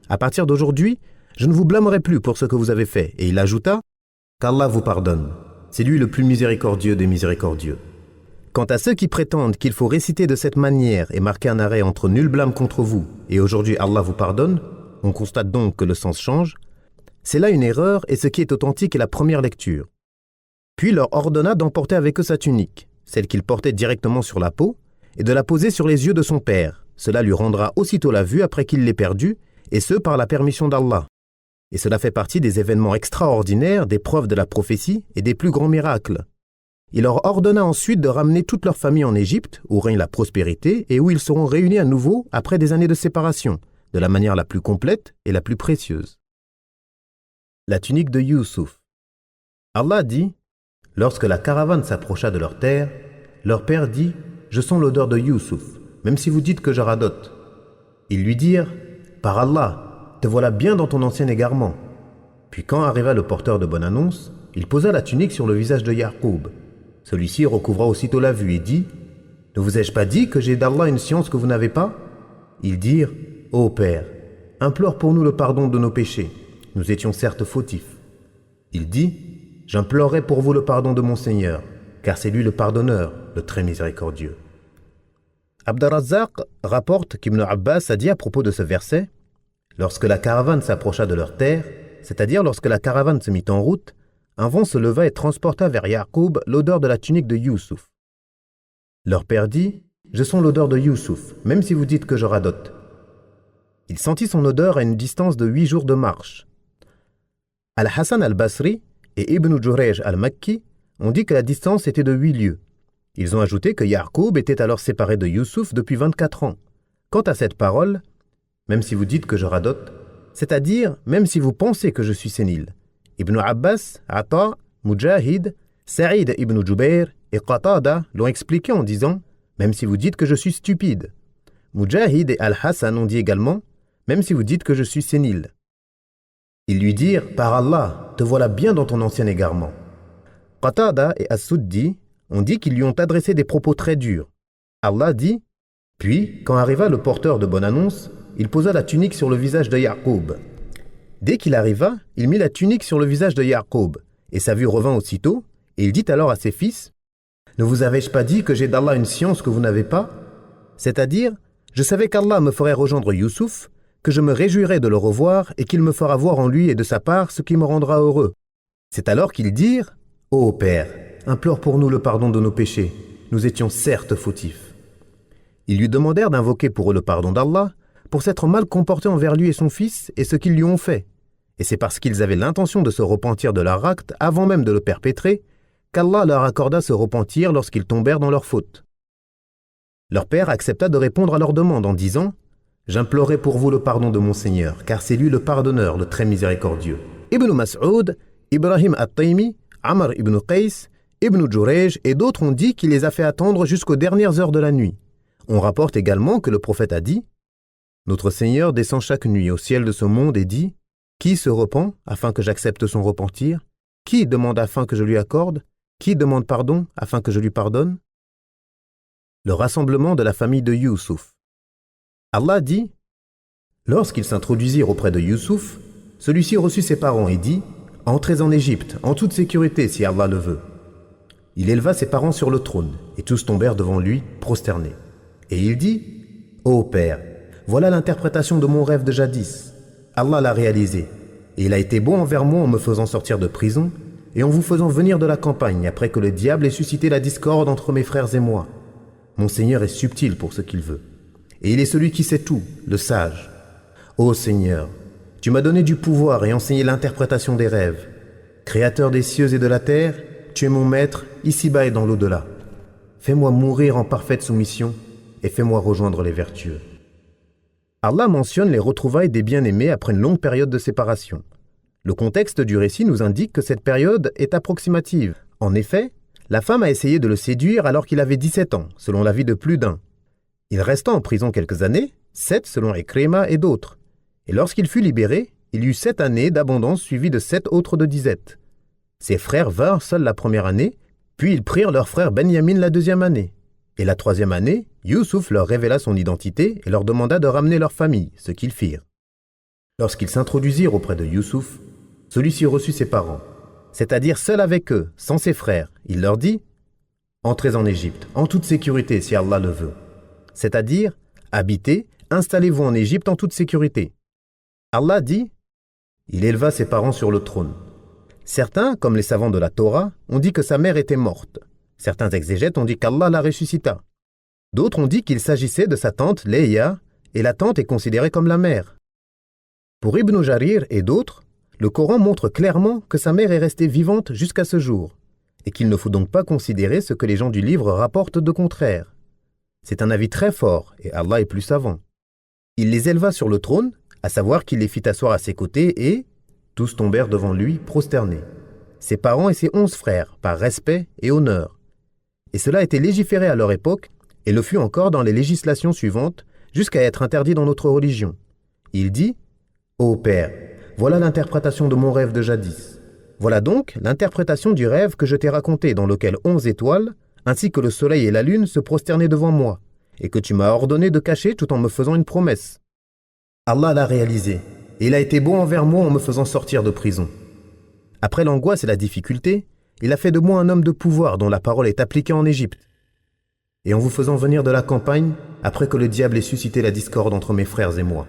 À partir d'aujourd'hui, je ne vous blâmerai plus pour ce que vous avez fait. Et il ajouta, qu'Allah vous pardonne. C'est lui le plus miséricordieux des miséricordieux. Quant à ceux qui prétendent qu'il faut réciter de cette manière et marquer un arrêt entre nul blâme contre vous et aujourd'hui Allah vous pardonne, on constate donc que le sens change. C'est là une erreur et ce qui est authentique est la première lecture. Puis il leur ordonna d'emporter avec eux sa tunique, celle qu'il portait directement sur la peau, et de la poser sur les yeux de son père. Cela lui rendra aussitôt la vue après qu'il l'ait perdue, et ce par la permission d'Allah. Et cela fait partie des événements extraordinaires, des preuves de la prophétie et des plus grands miracles. Il leur ordonna ensuite de ramener toute leur famille en Égypte, où règne la prospérité et où ils seront réunis à nouveau après des années de séparation, de la manière la plus complète et la plus précieuse. La tunique de Youssouf. Allah dit, lorsque la caravane s'approcha de leur terre, leur père dit, je sens l'odeur de Youssouf, même si vous dites que je radote. Ils lui dirent, par Allah, te voilà bien dans ton ancien égarement. Puis quand arriva le porteur de bonne annonce, il posa la tunique sur le visage de Ya'qub. Celui-ci recouvra aussitôt la vue et dit, ne vous ai-je pas dit que j'ai d'Allah une science que vous n'avez pas? Ils dirent, Ô Père, implore pour nous le pardon de nos péchés. Nous étions certes fautifs. Il dit, J'implorerai pour vous le pardon de mon Seigneur, car c'est lui le pardonneur, le très miséricordieux. Abd-ar-Razzaq rapporte qu'Ibn Abbas a dit à propos de ce verset, lorsque la caravane s'approcha de leur terre, c'est-à-dire lorsque la caravane se mit en route, un vent se leva et transporta vers Ya'qub l'odeur de la tunique de Youssouf. Leur père dit, je sens l'odeur de Youssouf, même si vous dites que je radote. Il sentit son odeur à une distance de 8 jours de marche. Al-Hassan al-Basri et Ibn Jurayj al-Makki ont dit que la distance était de 8 lieues. Ils ont ajouté que Ya'qub était alors séparé de Youssouf depuis 24 ans. Quant à cette parole, même si vous dites que je radote, c'est-à-dire même si vous pensez que je suis sénile, Ibn Abbas, Ata, Mujahid, Sa'id ibn Jubayr et Qatada l'ont expliqué en disant « Même si vous dites que je suis stupide ». Mujahid et Al-Hassan ont dit également « Même si vous dites que je suis sénile ». Ils lui dirent « Par Allah, te voilà bien dans ton ancien égarement ». Qatada et As-Suddi ont dit qu'ils lui ont adressé des propos très durs. Allah dit « Puis, quand arriva le porteur de bonne annonce, il posa la tunique sur le visage de Ya'qub. Dès qu'il arriva, il mit la tunique sur le visage de Ya'qub, et sa vue revint aussitôt, et il dit alors à ses fils, « Ne vous avais-je pas dit que j'ai d'Allah une science que vous n'avez pas ? C'est-à-dire, je savais qu'Allah me ferait rejoindre Youssouf, que je me réjouirais de le revoir, et qu'il me fera voir en lui et de sa part ce qui me rendra heureux. » C'est alors qu'ils dirent, « Ô Père, implore pour nous le pardon de nos péchés, nous étions certes fautifs. » Ils lui demandèrent d'invoquer pour eux le pardon d'Allah, pour s'être mal comportés envers lui et son fils et ce qu'ils lui ont fait. Et c'est parce qu'ils avaient l'intention de se repentir de leur acte avant même de le perpétrer, qu'Allah leur accorda ce repentir lorsqu'ils tombèrent dans leur faute. Leur père accepta de répondre à leur demande en disant « J'implorerai pour vous le pardon de mon Seigneur, car c'est lui le pardonneur, le très miséricordieux. » Ibn Mas'ud, Ibrahim at-Taymi, Amr ibn Qays, Ibn Jurayj et d'autres ont dit qu'il les a fait attendre jusqu'aux dernières heures de la nuit. On rapporte également que le prophète a dit « Notre Seigneur descend chaque nuit au ciel de ce monde et dit « Qui se repent afin que j'accepte son repentir ? Qui demande afin que je lui accorde ? Qui demande pardon afin que je lui pardonne ?» Le rassemblement de la famille de Youssouf. Allah dit « Lorsqu'ils s'introduisirent auprès de Youssouf, celui-ci reçut ses parents et dit « Entrez en Égypte, en toute sécurité si Allah le veut. » Il éleva ses parents sur le trône, et tous tombèrent devant lui, prosternés. Et il dit « Ô Père, voilà l'interprétation de mon rêve de jadis. Allah l'a réalisé, et il a été bon envers moi en me faisant sortir de prison et en vous faisant venir de la campagne après que le diable ait suscité la discorde entre mes frères et moi. Mon Seigneur est subtil pour ce qu'il veut, et il est celui qui sait tout, le sage. Ô Seigneur, tu m'as donné du pouvoir et enseigné l'interprétation des rêves. Créateur des cieux et de la terre, tu es mon maître, ici-bas et dans l'au-delà. Fais-moi mourir en parfaite soumission et fais-moi rejoindre les vertueux. » Allah mentionne les retrouvailles des bien-aimés après une longue période de séparation. Le contexte du récit nous indique que cette période est approximative. En effet, la femme a essayé de le séduire alors qu'il avait 17 ans, selon l'avis de plus d'un. Il resta en prison quelques années, 7 selon Ikrima et d'autres. Et lorsqu'il fut libéré, il eut 7 années d'abondance suivies de 7 autres de disette. Ses frères vinrent seuls la première année, puis ils prirent leur frère Benyamin la deuxième année. Et la troisième année, Youssouf leur révéla son identité et leur demanda de ramener leur famille, ce qu'ils firent. Lorsqu'ils s'introduisirent auprès de Youssouf, celui-ci reçut ses parents, c'est-à-dire seul avec eux, sans ses frères. Il leur dit « Entrez en Égypte, en toute sécurité si Allah le veut. » C'est-à-dire « Habitez, installez-vous en Égypte en toute sécurité. » Allah dit « Il éleva ses parents sur le trône. » Certains, comme les savants de la Torah, ont dit que sa mère était morte. Certains exégètes ont dit qu'Allah la ressuscita. D'autres ont dit qu'il s'agissait de sa tante Léa, et la tante est considérée comme la mère. Pour Ibn Jarir et d'autres, le Coran montre clairement que sa mère est restée vivante jusqu'à ce jour, et qu'il ne faut donc pas considérer ce que les gens du livre rapportent de contraire. C'est un avis très fort, et Allah est plus savant. Il les éleva sur le trône, à savoir qu'il les fit asseoir à ses côtés, et tous tombèrent devant lui, prosternés. Ses parents et ses 11 frères, par respect et honneur. Et cela était légiféré à leur époque, et le fut encore dans les législations suivantes, jusqu'à être interdit dans notre religion. Il dit « Ô Père, voilà l'interprétation de mon rêve de jadis. Voilà donc l'interprétation du rêve que je t'ai raconté, dans lequel 11 étoiles, ainsi que le soleil et la lune, se prosternaient devant moi, et que tu m'as ordonné de cacher tout en me faisant une promesse. Allah l'a réalisé, et il a été bon envers moi en me faisant sortir de prison. Après l'angoisse et la difficulté, il a fait de moi un homme de pouvoir dont la parole est appliquée en Égypte. Et en vous faisant venir de la campagne, après que le diable ait suscité la discorde entre mes frères et moi.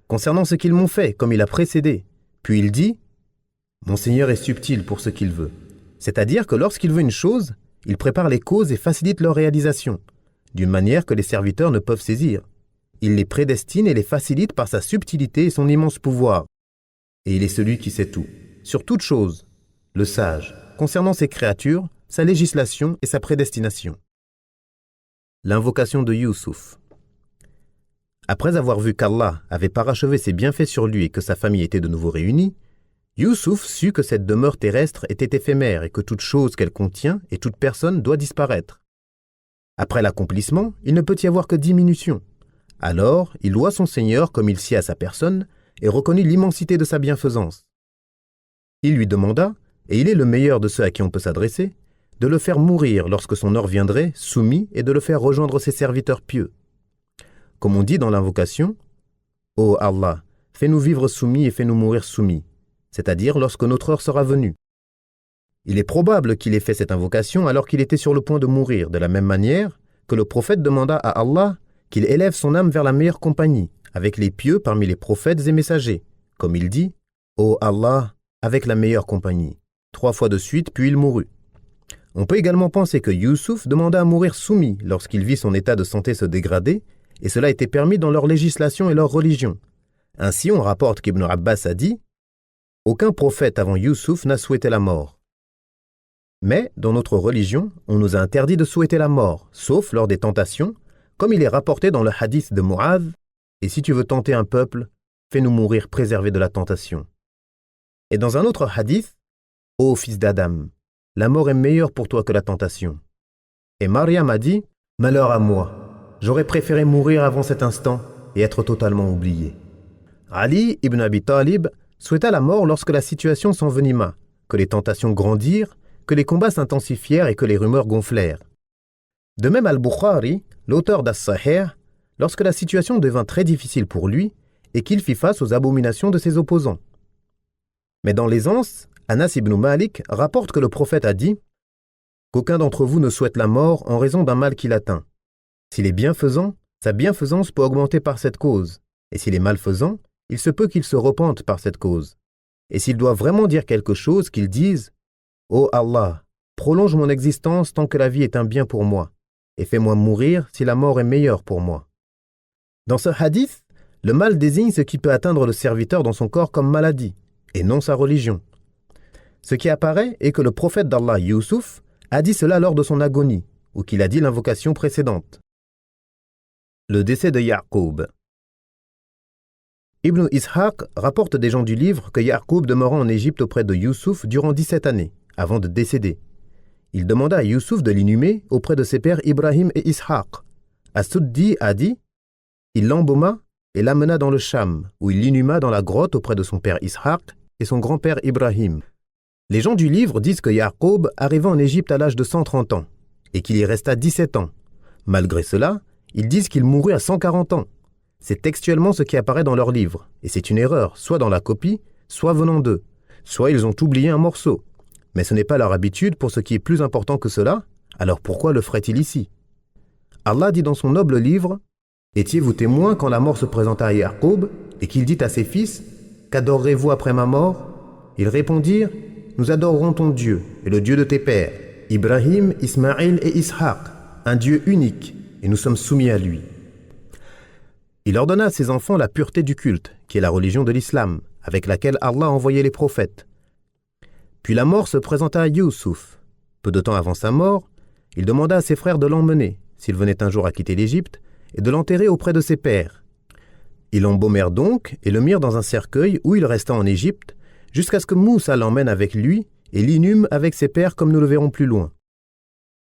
Concernant ce qu'ils m'ont fait, comme il a précédé, puis il dit « Mon Seigneur est subtil pour ce qu'il veut ». C'est-à-dire que lorsqu'il veut une chose, il prépare les causes et facilite leur réalisation, d'une manière que les serviteurs ne peuvent saisir. Il les prédestine et les facilite par sa subtilité et son immense pouvoir. Et il est celui qui sait tout, sur toute chose, le sage, concernant ses créatures, sa législation et sa prédestination. L'invocation de Youssouf. Après avoir vu qu'Allah avait parachevé ses bienfaits sur lui et que sa famille était de nouveau réunie, Youssouf sut que cette demeure terrestre était éphémère et que toute chose qu'elle contient et toute personne doit disparaître. Après l'accomplissement, il ne peut y avoir que diminution. Alors, il loua son Seigneur comme il sied à sa personne et reconnut l'immensité de sa bienfaisance. Il lui demanda, et il est le meilleur de ceux à qui on peut s'adresser, de le faire mourir lorsque son heure viendrait, soumis, et de le faire rejoindre ses serviteurs pieux. Comme on dit dans l'invocation, « Ô Allah, fais-nous vivre soumis et fais-nous mourir soumis », c'est-à-dire lorsque notre heure sera venue. Il est probable qu'il ait fait cette invocation alors qu'il était sur le point de mourir, de la même manière que le prophète demanda à Allah qu'il élève son âme vers la meilleure compagnie, avec les pieux parmi les prophètes et messagers, comme il dit « Ô Allah, avec la meilleure compagnie », 3 fois de suite, puis il mourut. On peut également penser que Youssouf demanda à mourir soumis lorsqu'il vit son état de santé se dégrader, et cela était permis dans leur législation et leur religion. Ainsi, on rapporte qu'Ibn Abbas a dit « Aucun prophète avant Youssouf n'a souhaité la mort. » Mais, dans notre religion, on nous a interdit de souhaiter la mort, sauf lors des tentations, comme il est rapporté dans le hadith de Mu'adh, « Et si tu veux tenter un peuple, fais-nous mourir préservés de la tentation. » Et dans un autre hadith, « Ô fils d'Adam, la mort est meilleure pour toi que la tentation. » Et Maryam a dit, « Malheur à moi, j'aurais préféré mourir avant cet instant et être totalement oublié. » Ali ibn Abi Talib souhaita la mort lorsque la situation s'envenima, que les tentations grandirent, que les combats s'intensifièrent et que les rumeurs gonflèrent. De même Al-Bukhari, l'auteur d'As-Sahih, lorsque la situation devint très difficile pour lui et qu'il fit face aux abominations de ses opposants. Mais dans l'aisance, Anas ibn Malik rapporte que le prophète a dit « Qu'aucun d'entre vous ne souhaite la mort en raison d'un mal qui l'atteint. S'il est bienfaisant, sa bienfaisance peut augmenter par cette cause, et s'il est malfaisant, il se peut qu'il se repente par cette cause. Et s'il doit vraiment dire quelque chose, qu'il dise « Ô Allah, prolonge mon existence tant que la vie est un bien pour moi, et fais-moi mourir si la mort est meilleure pour moi. » Dans ce hadith, le mal désigne ce qui peut atteindre le serviteur dans son corps comme maladie, et non sa religion. Ce qui apparaît est que le prophète d'Allah, Youssouf, a dit cela lors de son agonie, ou qu'il a dit l'invocation précédente. Le décès de Ya'qub. Ibn Ishaq rapporte des gens du livre que Ya'qub demeura en Égypte auprès de Youssouf durant 17 années, avant de décéder. Il demanda à Youssouf de l'inhumer auprès de ses pères Ibrahim et Ishaq. As-Suddi a dit « Il l'embauma et l'amena dans le Cham, où il l'inhuma dans la grotte auprès de son père Ishaq et son grand-père Ibrahim. » Les gens du livre disent que Ya'qub arriva en Égypte à l'âge de 130 ans et qu'il y resta 17 ans. Malgré cela, ils disent qu'il mourut à 140 ans. C'est textuellement ce qui apparaît dans leur livre, et c'est une erreur, soit dans la copie, soit venant d'eux. Soit ils ont oublié un morceau. Mais ce n'est pas leur habitude pour ce qui est plus important que cela, alors pourquoi le ferait-il ici? Allah dit dans son noble livre « Étiez-vous témoins quand la mort se présenta à Ya'qub et qu'il dit à ses fils « Qu'adorerez-vous après ma mort ?» Ils répondirent « Nous adorerons ton Dieu et le Dieu de tes pères, Ibrahim, Ismaïl et Ishaq, un Dieu unique, et nous sommes soumis à lui. » Il ordonna à ses enfants la pureté du culte, qui est la religion de l'islam, avec laquelle Allah a envoyé les prophètes. Puis la mort se présenta à Youssouf. Peu de temps avant sa mort, il demanda à ses frères de l'emmener, s'il venait un jour à quitter l'Égypte, et de l'enterrer auprès de ses pères. Ils l'embaumèrent donc et le mirent dans un cercueil où il resta en Égypte, jusqu'à ce que Moussa l'emmène avec lui et l'inhume avec ses pères comme nous le verrons plus loin.